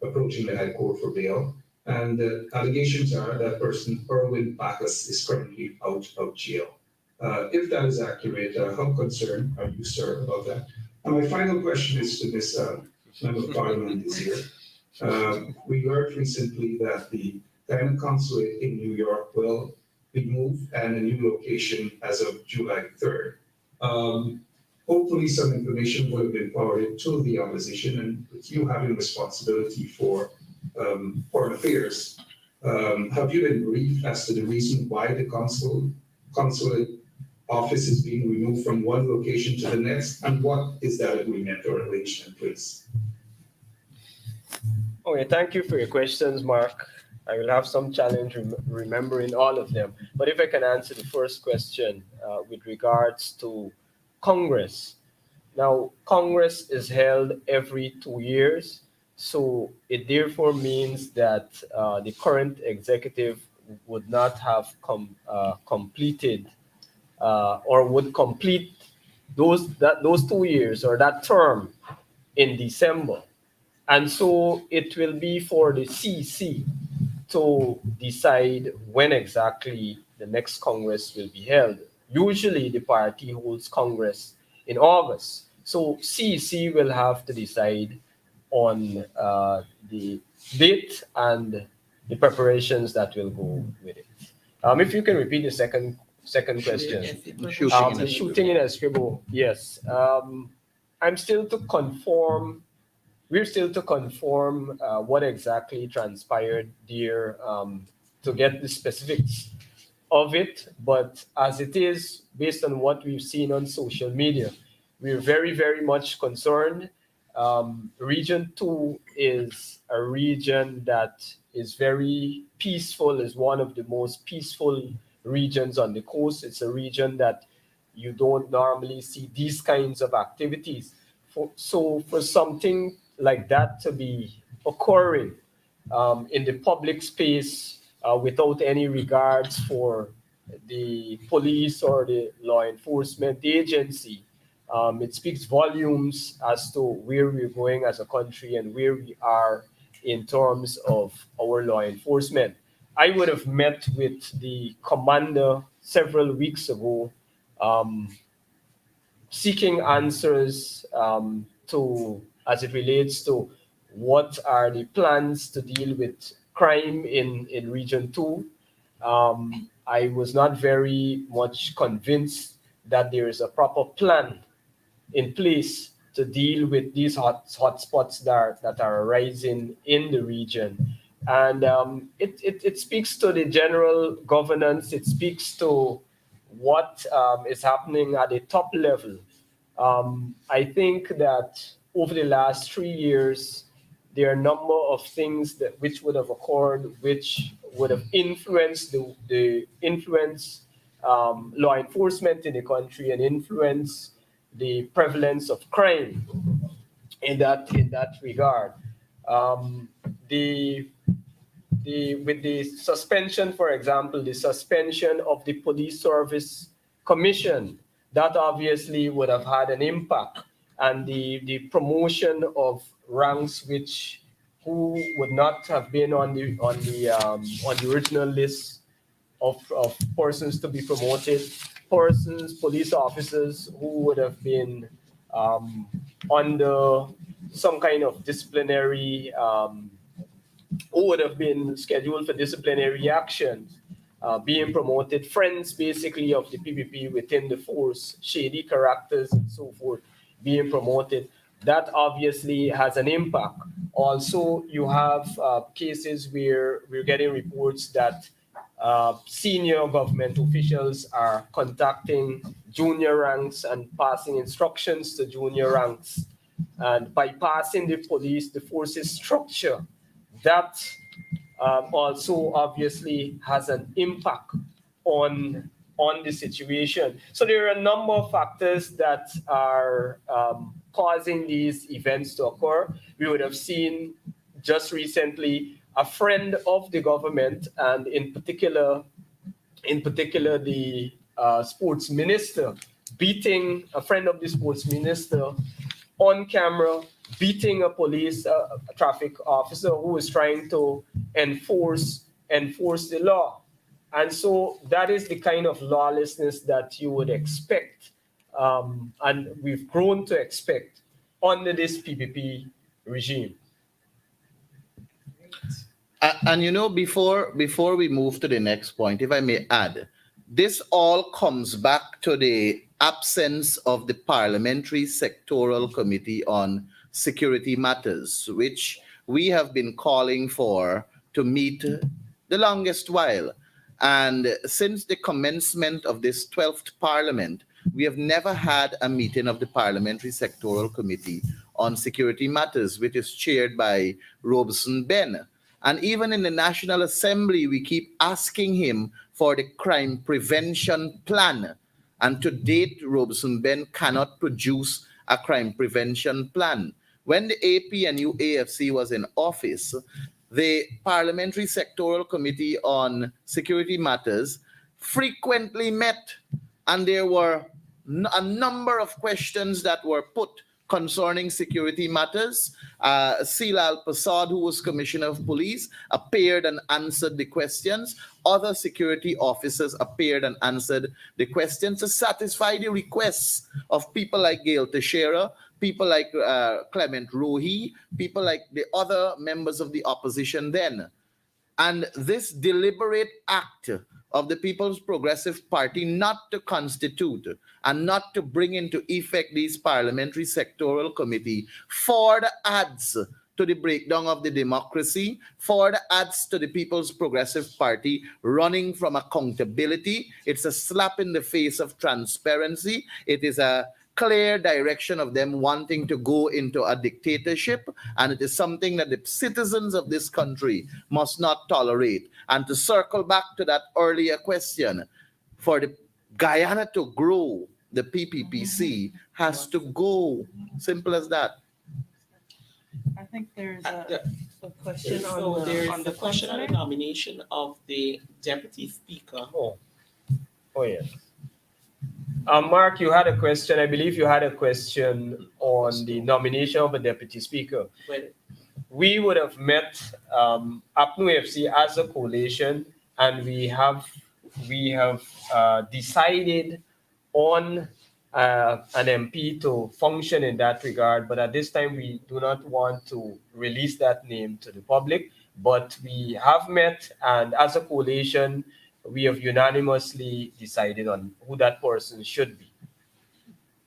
approaching the High Court for bail. And the allegations are that person, Erwin Bacchus, is currently out of jail. If that is accurate, how concerned are you, sir, about that? And my final question is to this Member of Parliament this year. We learned recently that the Guyana Consulate in New York will be moved and a new location as of July 3rd. Hopefully some information would have been forwarded to the opposition, and with you having responsibility for foreign affairs, have you been briefed as to the reason why the consulate office is being removed from one location to the next, and what is that agreement or arrangement, please? Okay, thank you for your questions, Mark. I will have some challenge remembering all of them. But if I can answer the first question with regards to Congress. Now, Congress is held every 2 years, so it therefore means that the current executive would not have completed or would complete those 2 years or that term in December. And so it will be for the CC to decide when exactly the next Congress will be held. Usually the party holds Congress in August. So CC will have to decide on the date and the preparations that will go with it. If you can repeat the second question. The shooting in Essequibo, yes. We're still to conform what exactly transpired there to get the specifics of it. But as it is, based on what we've seen on social media, we're very, very much concerned. Region 2 is a region that is very peaceful, is one of the most peaceful regions on the coast. It's a region that you don't normally see these kinds of activities. So for something like that to be occurring in the public space without any regards for the police or the law enforcement agency, it speaks volumes as to where we're going as a country and where we are in terms of our law enforcement. I would have met with the commander several weeks ago, seeking answers to as it relates to what are the plans to deal with crime in Region 2. I was not very much convinced that there is a proper plan in place to deal with these hotspots that are arising in the region. And it speaks to the general governance, it speaks to what is happening at the top level. I think that over the last 3 years, there are a number of things that which would have occurred, which would have influenced the influence law enforcement in the country and influence the prevalence of crime in that regard. The with the suspension, for example, the suspension of the Police Service Commission, that obviously would have had an impact, and the promotion of ranks who would not have been on the original list of persons to be promoted, police officers who would have been under some kind of disciplinary, who would have been scheduled for disciplinary action, being promoted, friends basically of the PPP within the force, shady characters and so forth, being promoted. That obviously has an impact. Also, you have cases where we're getting reports that senior government officials are contacting junior ranks and passing instructions to junior ranks and bypassing the police, the forces structure. That also obviously has an impact on the situation. So there are a number of factors that are causing these events to occur. We would have seen just recently a friend of the government, and in particular the sports minister, beating a friend of the sports minister on camera, beating a traffic officer who was trying to enforce the law. And so that is the kind of lawlessness that you would expect, and we've grown to expect under this PPP regime. And before we move to the next point, if I may add, this all comes back to the absence of the Parliamentary Sectoral Committee on Security Matters, which we have been calling for to meet the longest while. And since the commencement of this 12th Parliament, we have never had a meeting of the Parliamentary Sectoral Committee on Security Matters, which is chaired by Robeson Ben. And even in the National Assembly, we keep asking him for the crime prevention plan. And to date, Robeson Ben cannot produce a crime prevention plan. When the APNU AFC was in office, the Parliamentary Sectoral Committee on Security Matters frequently met, and there were a number of questions that were put concerning security matters. Silal Prasad, who was Commissioner of Police, appeared and answered the questions. Other security officers appeared and answered the questions to satisfy the requests of people like Gail Teixeira, people like Clement Rohi, people like the other members of the opposition then. And this deliberate act of the People's Progressive Party not to constitute and not to bring into effect these Parliamentary Sectoral Committee for the adds to the breakdown of the democracy, for the adds to the People's Progressive Party running from accountability. It's a slap in the face of transparency. It is a clear direction of them wanting to go into a dictatorship, and it is something that the citizens of this country must not tolerate. And to circle back to that earlier question, for the Guyana to grow, the PPPC has to go. Simple as that. I think there's The- a question So on there's the the question on the councillor. nomination of the deputy speaker. Oh, yes. Mark, you had a question. I believe you had a question on the nomination of a deputy speaker. Well, We would have met APNU FC as a coalition, and we have decided on an MP to function in that regard. But at this time, we do not want to release that name to the public. But we have met, and as a coalition, we have unanimously decided on who that person should be.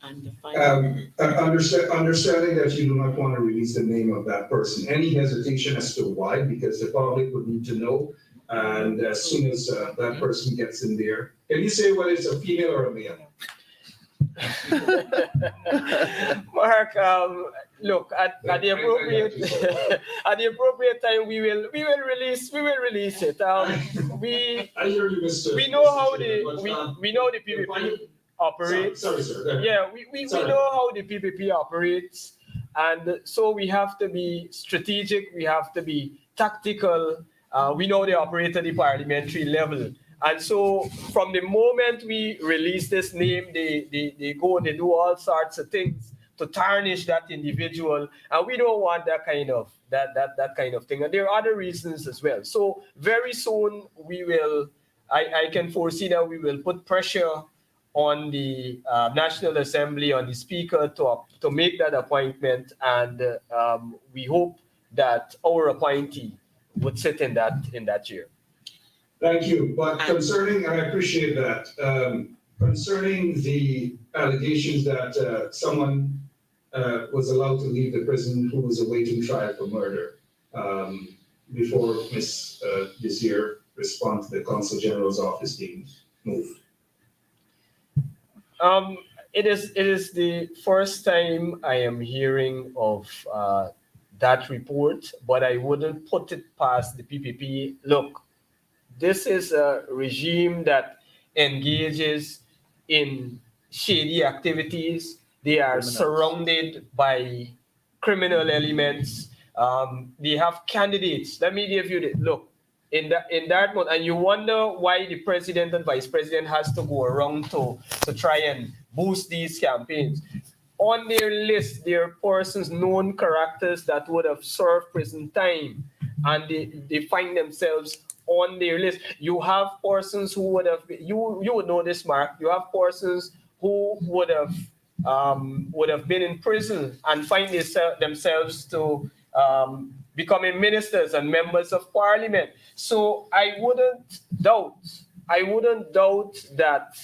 and the final. Understanding that you do not want to release the name of that person. Any hesitation as to why? Because the public would need to know. And as soon as that person gets in there, can you say whether it's a female or a male? Mark, look at the appropriate at the appropriate time we will release it. We I hear you, Mr. we know how But, we know the PPP operates. Sorry, sir. Go ahead. Yeah, we know how the PPP operates, and so we have to be strategic. We have to be tactical. We know they operate at the parliamentary level. And so from the moment we release this name, they go and they do all sorts of things to tarnish that individual. And we don't want that kind of thing. And there are other reasons as well. So very soon we will, I can foresee that we will put pressure on the National Assembly, on the Speaker to make that appointment. And we hope that our appointee would sit in that chair. Thank you. But concerning, and I appreciate that, concerning the allegations that someone was allowed to leave the prison who was awaiting trial for murder, before Ms. Desir respond to the Consul General's office being moved. It is the first time I am hearing of that report, but I wouldn't put it past the PPP. Look, this is a regime that engages in shady activities. They are surrounded by criminal elements. They have candidates. Let me give you the look. In that mode, and you wonder why the president and vice president has to go around to try and boost these campaigns. On their list, there are persons, known characters that would have served prison time, and they find themselves on their list. You have persons who would have you would know this, Mark. You have persons who would have been in prison and find themselves to becoming ministers and members of parliament. So I wouldn't doubt that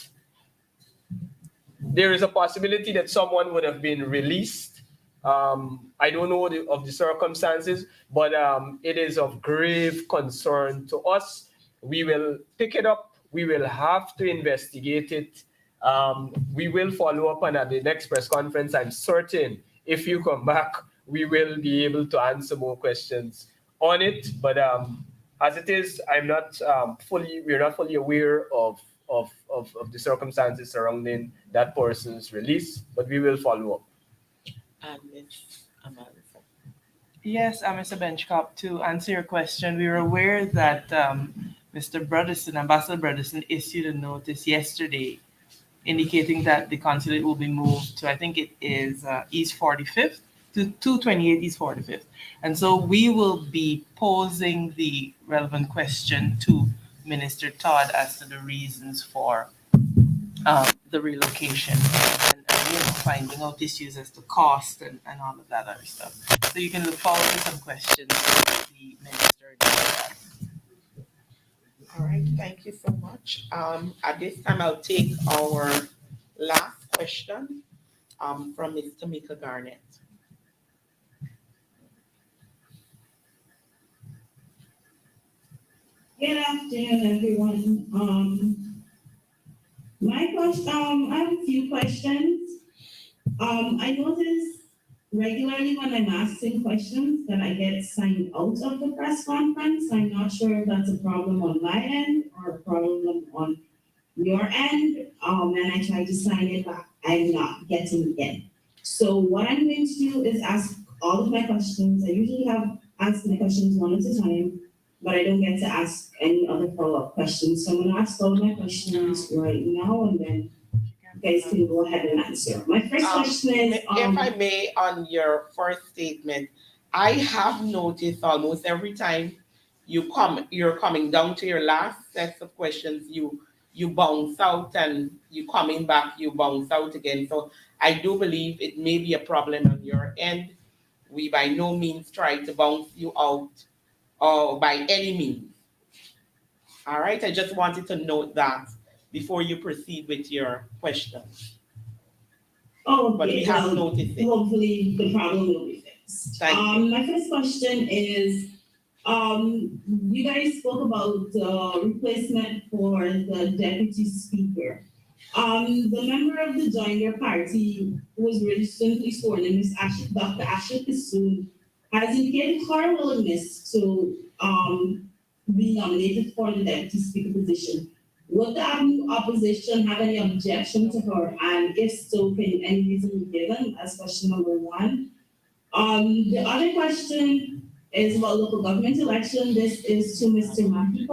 there is a possibility that someone would have been released. I don't know of the circumstances, but it is of grave concern to us. We will pick it up. We will have to investigate it. We will follow up, and at the next press conference, I'm certain if you come back, we will be able to answer more questions on it. But as it is, we're not fully aware of the circumstances surrounding that person's release, but we will follow up. And Ms. Amanda. Yes, Mr. Benchcop, to answer your question, we were aware that Mr. Broderson, Ambassador Broderson, issued a notice yesterday indicating that the consulate will be moved to, I think it is East 45th, to 228 East 45th. And so we will be posing the relevant question to Minister Todd as to the reasons for the relocation and finding out issues as to cost and all of that other stuff. So you can look forward to some questions that the minister does. All right, thank you so much. At this time, I'll take our last question from Ms. Tamika Garnett. Good afternoon, everyone. My question, I have a few questions. I notice regularly when I'm asking questions that I get signed out of the press conference. I'm not sure if that's a problem on my end or a problem on your end. And I try to sign it back, I'm not getting it in. So what I'm going to do is ask all of my questions. I usually have asked my questions one at a time, but I don't get to ask any other follow-up questions. So I'm gonna ask all of my questions right now, and then you guys can go ahead and answer. My first question is, If I may, on your first statement, I have noticed almost every time you're coming down to your last set of questions, you bounce out, and you coming back, you bounce out again. So I do believe it may be a problem on your end. We by no means try to bounce you out or by any means. All right, I just wanted to note that before you proceed with your question. oh, But we okay, have well, noticed it. hopefully the problem will be fixed. Thank you. My first question is, you guys spoke about replacement for the deputy speaker. The member of the Joiner party was recently sworn in, Dr. Ashley Kissoon, has indicated her willingness to be nominated for the deputy speaker position. Would the new opposition have any objection to her? And if so, can any reason be given? As question number one. The other question is about local government election. This is to Mr. Mackey.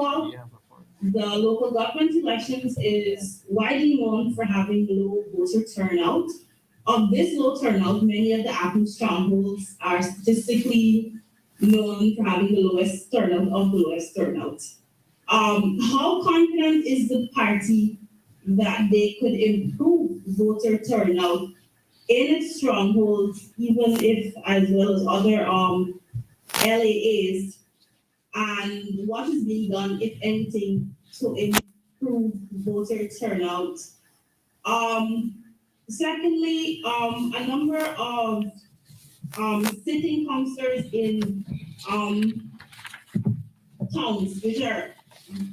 The local government elections is widely known for having low voter turnout. Of this low turnout, many of the Apple strongholds are statistically known for having the lowest turnout. How confident is the party that they could improve voter turnout in its strongholds, even if as well as other LAAs, and what is being done, if anything, to improve voter turnout? Secondly, a number of sitting councillors in towns which are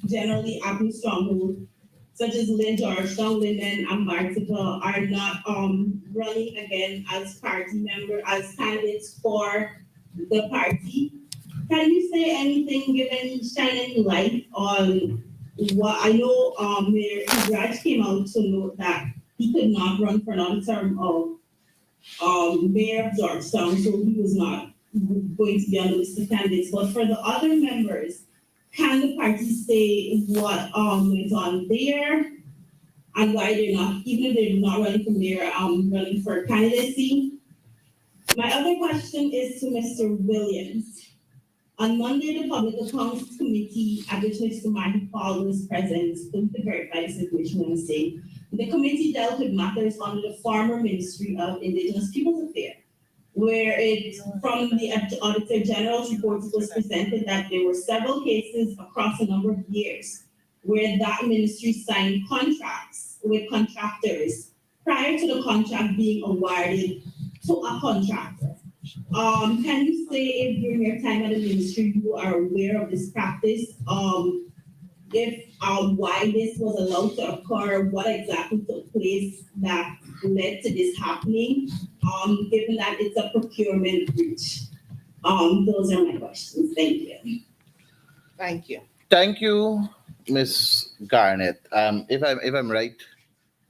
generally Apple strongholds, such as Lynn, Georgetown, Linden, and Bartica, are not running again as as candidates for the party. Can you say anything, shine any light on what I know? Mayor Raj came out to note that he could not run for another term of mayor of Georgetown, so he was not going to be on the list of candidates. But for the other members, can the party say what went on there and why they're not, even if they're not running for mayor, running for candidacy? My other question is to Mr. Williams. On Monday, the Public Accounts Committee, at which Mr. Marty Paul was present, to verify the situation I'm saying, the committee dealt with matters under the former Ministry of Indigenous Peoples Affairs, where from the Auditor General's report, it was presented that there were several cases across a number of years where that ministry signed contracts with contractors prior to the contract being awarded to a contractor. Can you say if during your time at the ministry you are aware of this practice? If why this was allowed to occur, what exactly took place that led to this happening, given that it's a procurement breach? Those are my questions. Thank you. Thank you. Thank you, Ms. Garnett. If I'm right,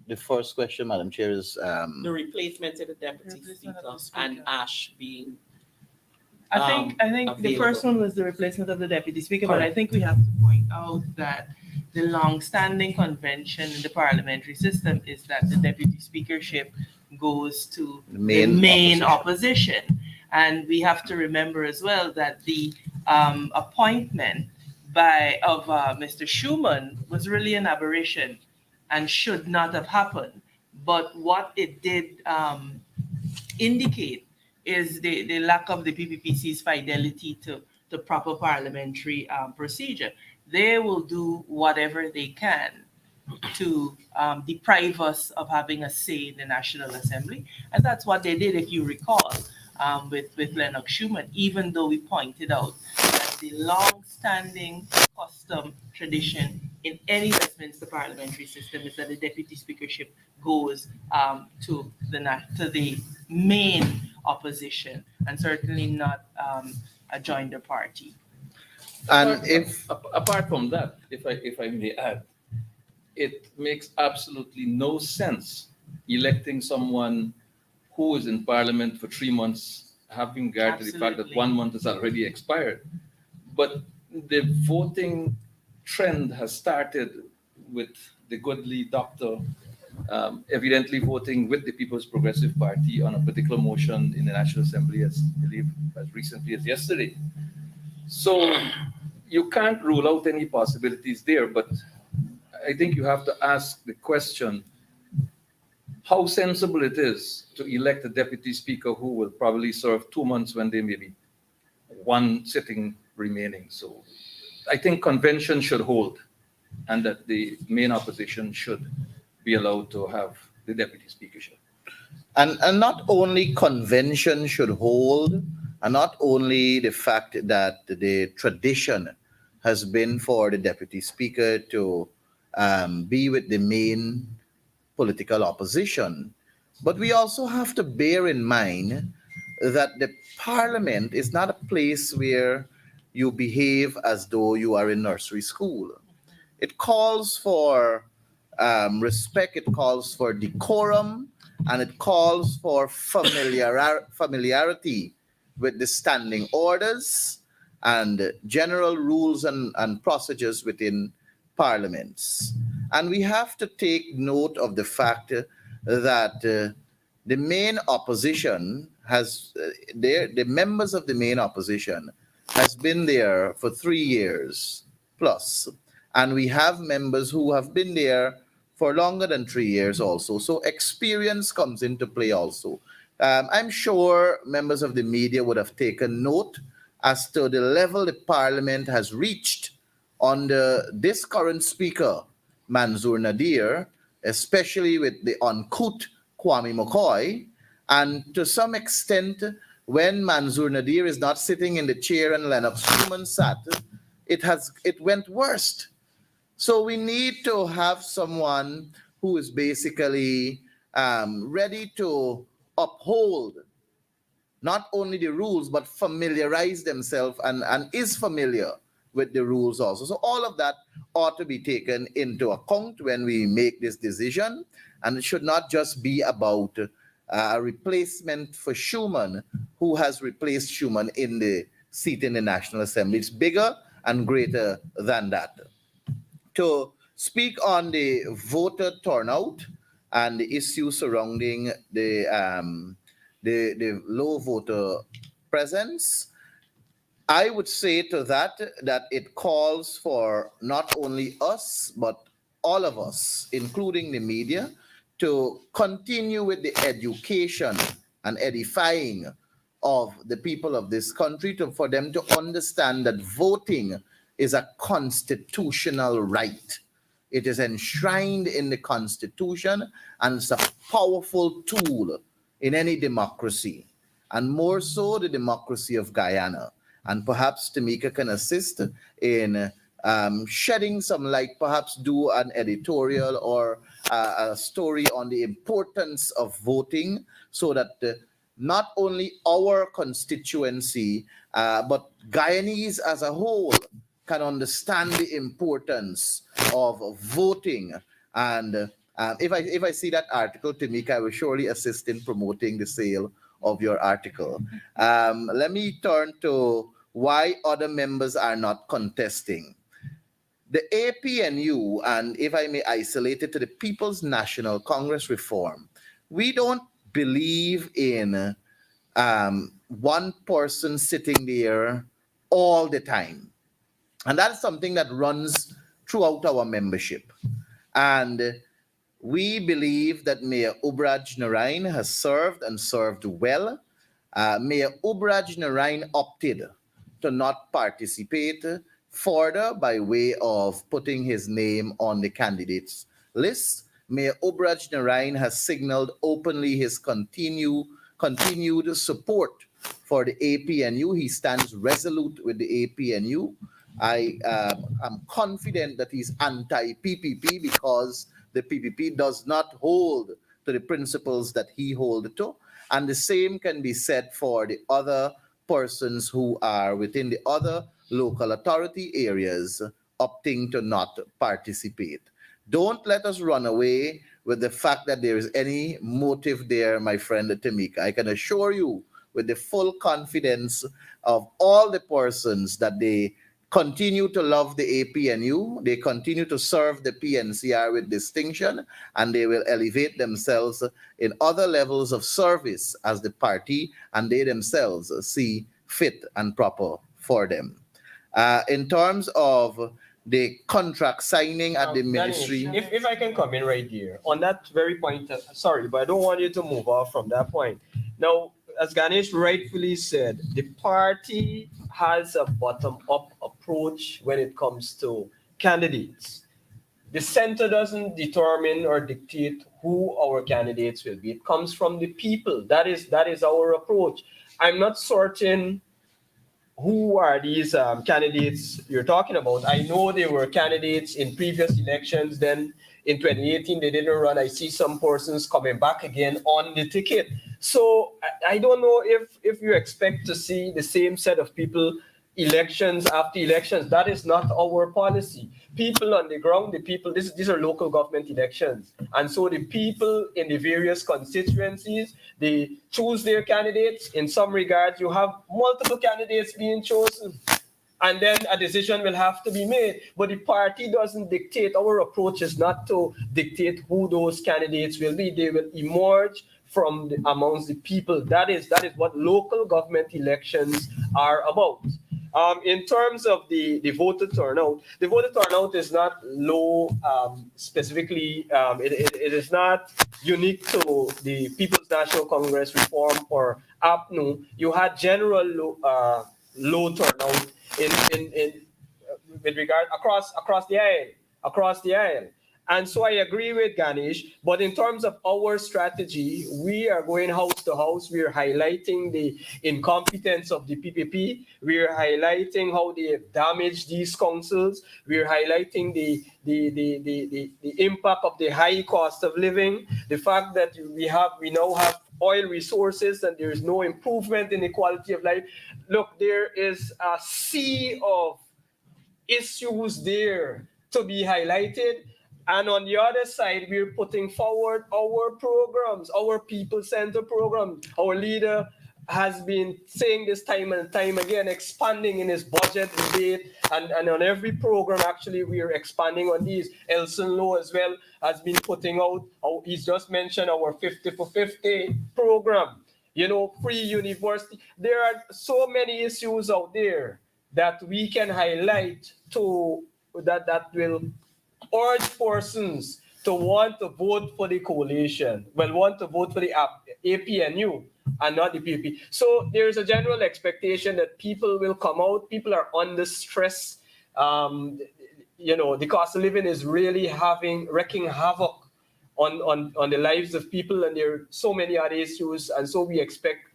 the first question, Madam Chair, is The replacement of the deputy speaker and Ash being. I think the available. first one was the replacement of the deputy speaker, but I Correct. think we have to point out that the long-standing convention in the parliamentary system is that the deputy speakership goes to the main opposition. And we have to remember as well that the appointment of Mr. Schuman was really an aberration and should not have happened. But what it did indicate is the lack of the PPPC's fidelity to proper parliamentary procedure. They will do whatever they can to deprive us of having a say in the National Assembly. And that's what they did, if you recall, with Lennox Schuman, even though we pointed out that the long-standing custom tradition in any Westminster parliamentary system is that the deputy speakership goes to the main opposition and certainly not a joinder party. And apart from that, if I may add, it makes absolutely no sense electing someone who is in parliament for 3 months, having regard to the fact that Absolutely. 1 month has already expired. But the voting trend has started with the goodly doctor evidently voting with the People's Progressive Party on a particular motion in the National Assembly, as I believe as recently as yesterday. So you can't rule out any possibilities there, but I think you have to ask the question how sensible it is to elect a deputy speaker who will probably serve 2 months when there may be one sitting remaining. So I think convention should hold and that the main opposition should be allowed to have the deputy speakership. And not only convention should hold, and not only the fact that the tradition has been for the deputy speaker to be with the main political opposition, but we also have to bear in mind that the parliament is not a place where you behave as though you are in nursery school. It calls for respect, it calls for decorum, and it calls for familiarity with the standing orders and general rules and procedures within parliaments. And we have to take note of the fact that the main opposition has, the members of the main opposition has been there for 3 years plus. And we have members who have been there for longer than 3 years also. So experience comes into play also. I'm sure members of the media would have taken note as to the level the parliament has reached under this current speaker, Manzoor Nadir, especially with the uncouth Kwame McCoy. And to some extent, when Manzoor Nadir is not sitting in the chair and Lennox Newman sat, it went worst. So we need to have someone who is basically ready to uphold not only the rules, but familiarize themselves and is familiar with the rules also. So all of that ought to be taken into account when we make this decision. And it should not just be about a replacement for Schuman, who has replaced Schuman in the seat in the National Assembly. It's bigger and greater than that. To speak on the voter turnout and the issue surrounding the low voter presence, I would say to that it calls for not only us, but all of us, including the media, to continue with the education and edifying of the people of this country for them to understand that voting is a constitutional right. It is enshrined in the Constitution and it's a powerful tool in any democracy, and more so the democracy of Guyana. And perhaps Tamika can assist in shedding some light, perhaps do an editorial or a story on the importance of voting so that not only our constituency, but Guyanese as a whole can understand the importance of voting. And if I see that article, Tamika, I will surely assist in promoting the sale of your article. Let me turn to why other members are not contesting. The APNU, and if I may isolate it to the People's National Congress reform, we don't believe in one person sitting there all the time. And that's something that runs throughout our membership. And we believe that Mayor Ubraj Narain has served and served well. Mayor Ubraj Narain opted to not participate further by way of putting his name on the candidates list. Mayor Ubraj Narain has signaled openly his continued support for the APNU. He stands resolute with the APNU. I am confident that he's anti-PPP because the PPP does not hold to the principles that he holds to. And the same can be said for the other persons who are within the other local authority areas opting to not participate. Don't let us run away with the fact that there is any motive there, my friend Tamika. I can assure you with the full confidence of all the persons that they continue to love the APNU, they continue to serve the PNCR with distinction, and they will elevate themselves in other levels of service as the party and they themselves see fit and proper for them. In terms of the contract signing at the ministry. If I can come in right here on that very point, sorry, but I don't want you to move off from that point. Now, as Ganesh rightfully said, the party has a bottom-up approach when it comes to candidates. The center doesn't determine or dictate who our candidates will be. It comes from the people. That is our approach. I'm not certain who are these candidates you're talking about. I know they were candidates in previous elections. Then in 2018, they didn't run. I see some persons coming back again on the ticket. So I don't know if you expect to see the same set of people elections after elections. That is not our policy. People on the ground, the people, these are local government elections. And so the people in the various constituencies, they choose their candidates. In some regards, you have multiple candidates being chosen. And then a decision will have to be made. But the party doesn't dictate. Our approach is not to dictate who those candidates will be. They will emerge from amongst the people. That is what local government elections are about. In terms of the voter turnout is not low specifically. It is not unique to the People's National Congress reform or APNU. You had general low turnout in with regard across the aisle. And so I agree with Ganesh, but in terms of our strategy, we are going house to house. We are highlighting the incompetence of the PPP. We are highlighting how they have damaged these councils. We are highlighting the impact of the high cost of living, the fact that we now have oil resources and there is no improvement in the quality of life. Look, there is a sea of issues there to be highlighted. And on the other side, we're putting forward our programs, our people-centered programs. Our leader has been saying this time and time again, expanding in his budget debate. And on every program, actually, we are expanding on these. Elson Lowe as well has been putting out, he's just mentioned our 50 for 50 program. Free university. There are so many issues out there that we can highlight that will urge persons to want to vote for the coalition, want to vote for the APNU and not the PPP. So there's a general expectation that people will come out. People are under stress. The cost of living is really wreaking havoc on the lives of people, and there are so many other issues. And so we expect,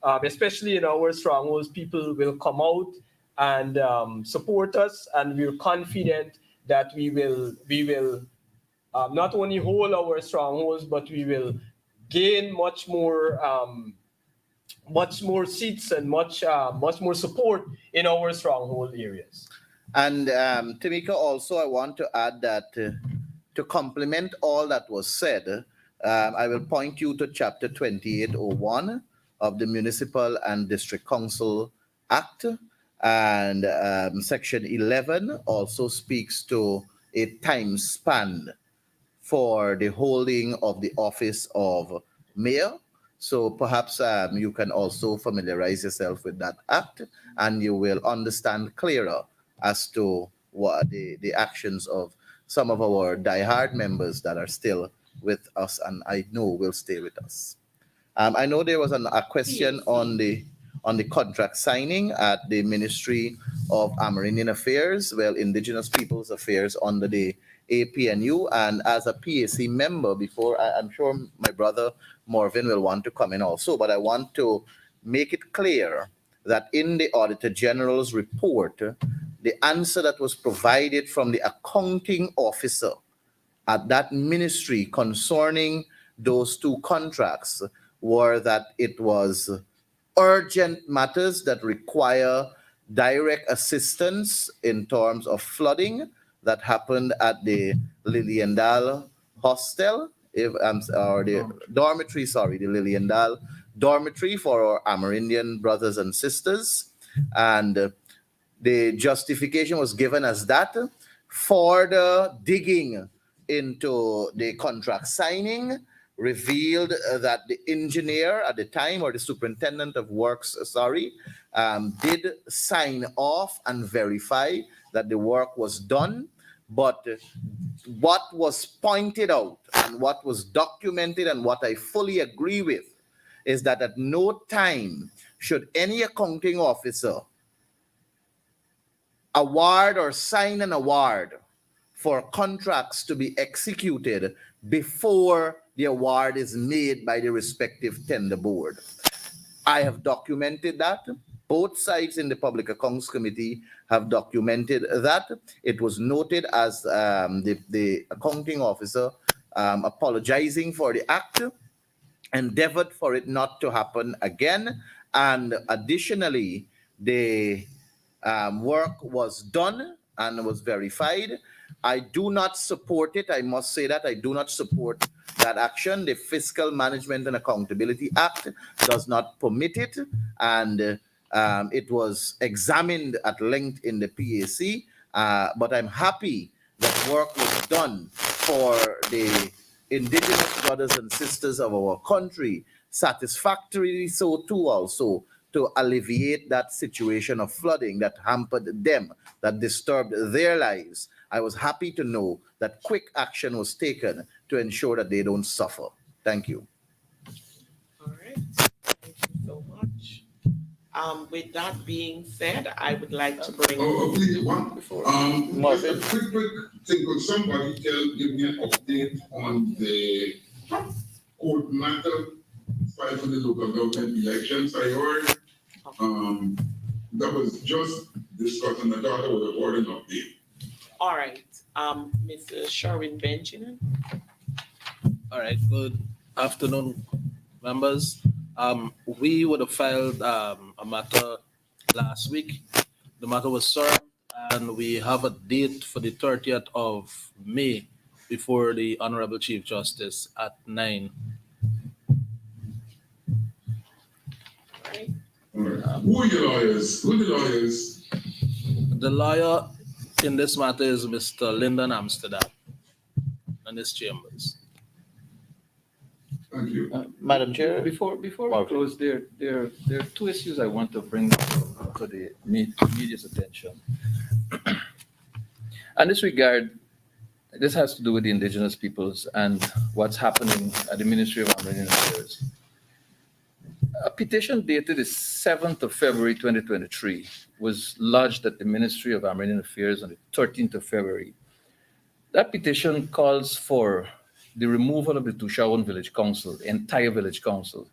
especially in our strongholds, people will come out and support us, and we're confident that we will not only hold our strongholds, but we will gain much more seats and much more support in our stronghold areas. And Tamika, also I want to add that to complement all that was said, I will point you to Chapter 2801 of the Municipal and District Council Act. And Section 11 also speaks to a time span for the holding of the office of mayor. So perhaps you can also familiarize yourself with that act, and you will understand clearer as to what the actions of some of our diehard members that are still with us, and I know will stay with us. I know there was a question on the contract signing at the Ministry of Amerindian Affairs, Indigenous Peoples Affairs under the APNU. And as a PAC member, before I'm sure my brother Morvin will want to come in also, but I want to make it clear that in the Auditor General's report, the answer that was provided from the accounting officer at that ministry concerning those two contracts were that it was urgent matters that require direct assistance in terms of flooding that happened at the Liliendal hostel, or the dormitory, sorry, the Liliendal dormitory for our Amerindian brothers and sisters. And the justification was given as that further digging into the contract signing revealed that the engineer at the time, or the superintendent of works, did sign off and verify that the work was done. But what was pointed out and what was documented and what I fully agree with is that at no time should any accounting officer award or sign an award for contracts to be executed before the award is made by the respective tender board. I have documented that. Both sides in the Public Accounts Committee have documented that. It was noted as the accounting officer apologizing for the act, endeavored for it not to happen again. And additionally, the work was done and was verified. I do not support it. I must say that I do not support that action. The Fiscal Management and Accountability Act does not permit it, and it was examined at length in the PAC, but I'm happy that work was done for the Indigenous brothers and sisters of our country, satisfactorily so too also, to alleviate that situation of flooding that hampered them, that disturbed their lives. I was happy to know that quick action was taken to ensure that they don't suffer. Thank you. All right. Thank you so much. With that being said, I would like to bring. Please, one. Marvin. A quick thing. Could somebody give me an update on the court matter filed for the local government elections? I heard that was just discussed, and I thought I would afford an update. All right. Mr. Sherwin Benjamin. All right. Good afternoon, members. We would have filed a matter last week. The matter was served, and we have a date for the 30th of May before the Honorable Chief Justice at 9. Right. Who are your lawyers? Who are the lawyers? The lawyer in this matter is Mr. Lyndon Amsterdam and his chambers. Thank you. Madam Chair. Before we close, there are two issues I want to bring to the media's attention. In this regard, this has to do with the Indigenous peoples and what's happening at the Ministry of Amerindian Affairs. A petition dated the 7th of February 2023 was lodged at the Ministry of Amerindian Affairs on the 13th of February. That petition calls for the removal of the Tushawan Village Council, the entire village council,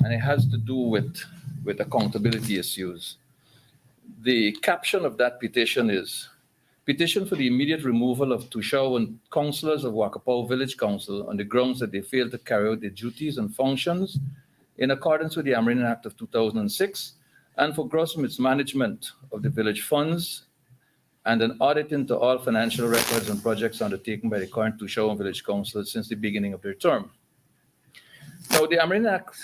and it has to do with accountability issues. The caption of that petition is, "Petition for the immediate removal of Tushawan councillors of Wakapau Village Council on the grounds that they failed to carry out their duties and functions in accordance with the Amerindian Act of 2006 and for gross mismanagement of the village funds and an audit into all financial records and projects undertaken by the current Tushawan Village Council since the beginning of their term." Now, the Amerindian Act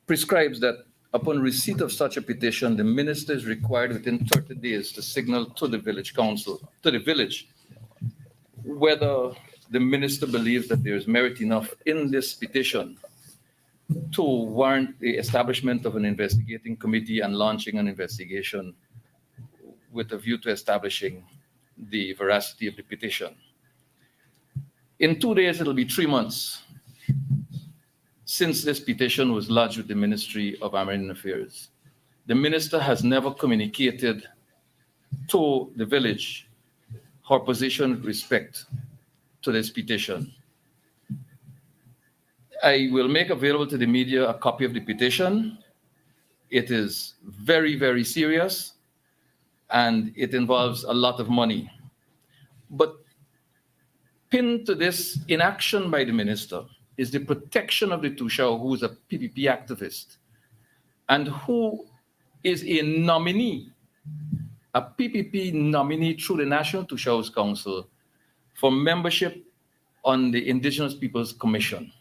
prescribes that upon receipt of such a petition, the minister is required within 30 days to signal to the village council, to the village, whether the minister believes that there is merit enough in this petition to warrant the establishment of an investigating committee and launching an investigation with a view to establishing the veracity of the petition. In 2 days, it'll be 3 months since this petition was lodged with the Ministry of Amerindian Affairs. The minister has never communicated to the village her position with respect to this petition. I will make available to the media a copy of the petition. It is very, very serious. and it involves a lot of money. But pinned to this inaction by the minister is the protection of the Tushao, who is a PPP activist and who is a nominee, a PPP nominee through the National Tushao's Council for membership on the Indigenous Peoples Commission.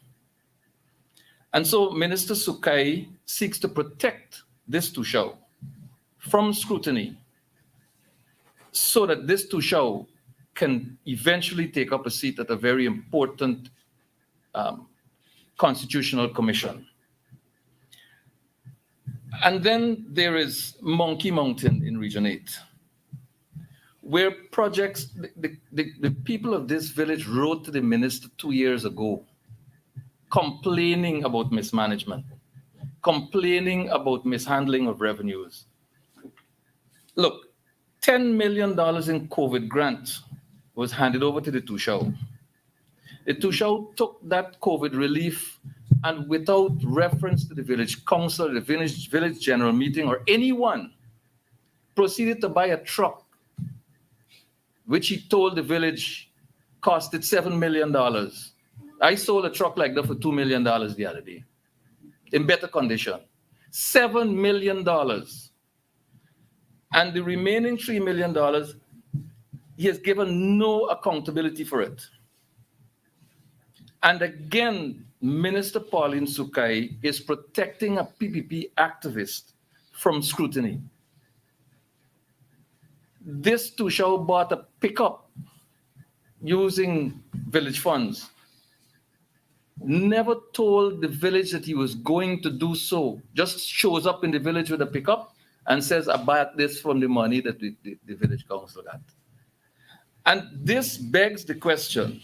And so Minister Sukai seeks to protect this Tushao from scrutiny so that this Tushao can eventually take up a seat at a very important constitutional commission. And then there is Monkey Mountain in Region 8, where projects, the people of this village wrote to the minister 2 years ago, complaining about mismanagement, complaining about mishandling of revenues. Look, $10 million in COVID grant was handed over to the Tushao. The Tushao took that COVID relief and without reference to the village council, the village general meeting, or anyone, proceeded to buy a truck, which he told the village costed $7 million. I sold a truck like that for $2 million the other day, in better condition. $7 million. And the remaining $3 million, he has given no accountability for it. And again, Minister Pauline Sukai is protecting a PPP activist from scrutiny. This Tushao bought a pickup using village funds, never told the village that he was going to do so, just shows up in the village with a pickup and says, I bought this from the money that the village council got. And this begs the question,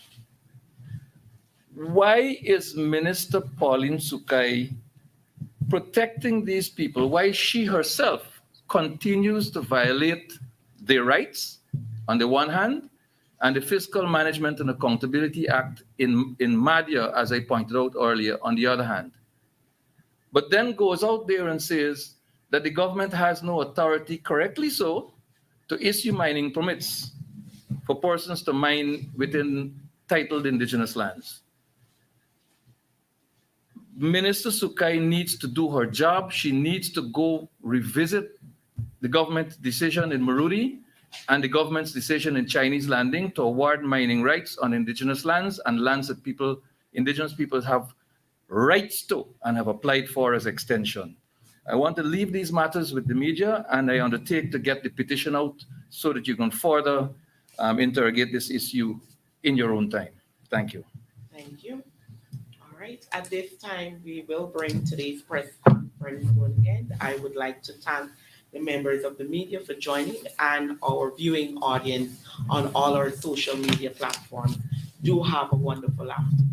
why is Minister Pauline Sukai protecting these people? Why she herself continues to violate their rights on the one hand, and the Fiscal Management and Accountability Act in Madhya, as I pointed out earlier, on the other hand. But then goes out there and says that the government has no authority, correctly so, to issue mining permits for persons to mine within titled indigenous lands. Minister Sukai needs to do her job. She needs to go revisit the government decision in Marudi and the government's decision in Chinese Landing to award mining rights on indigenous lands and lands that indigenous peoples have rights to and have applied for as extension. I want to leave these matters with the media, and I undertake to get the petition out so that you can further interrogate this issue in your own time. Thank you. Thank you. All right. At this time, we will bring today's press conference to an end. I would like to thank the members of the media for joining and our viewing audience on all our social media platforms. Do have a wonderful afternoon.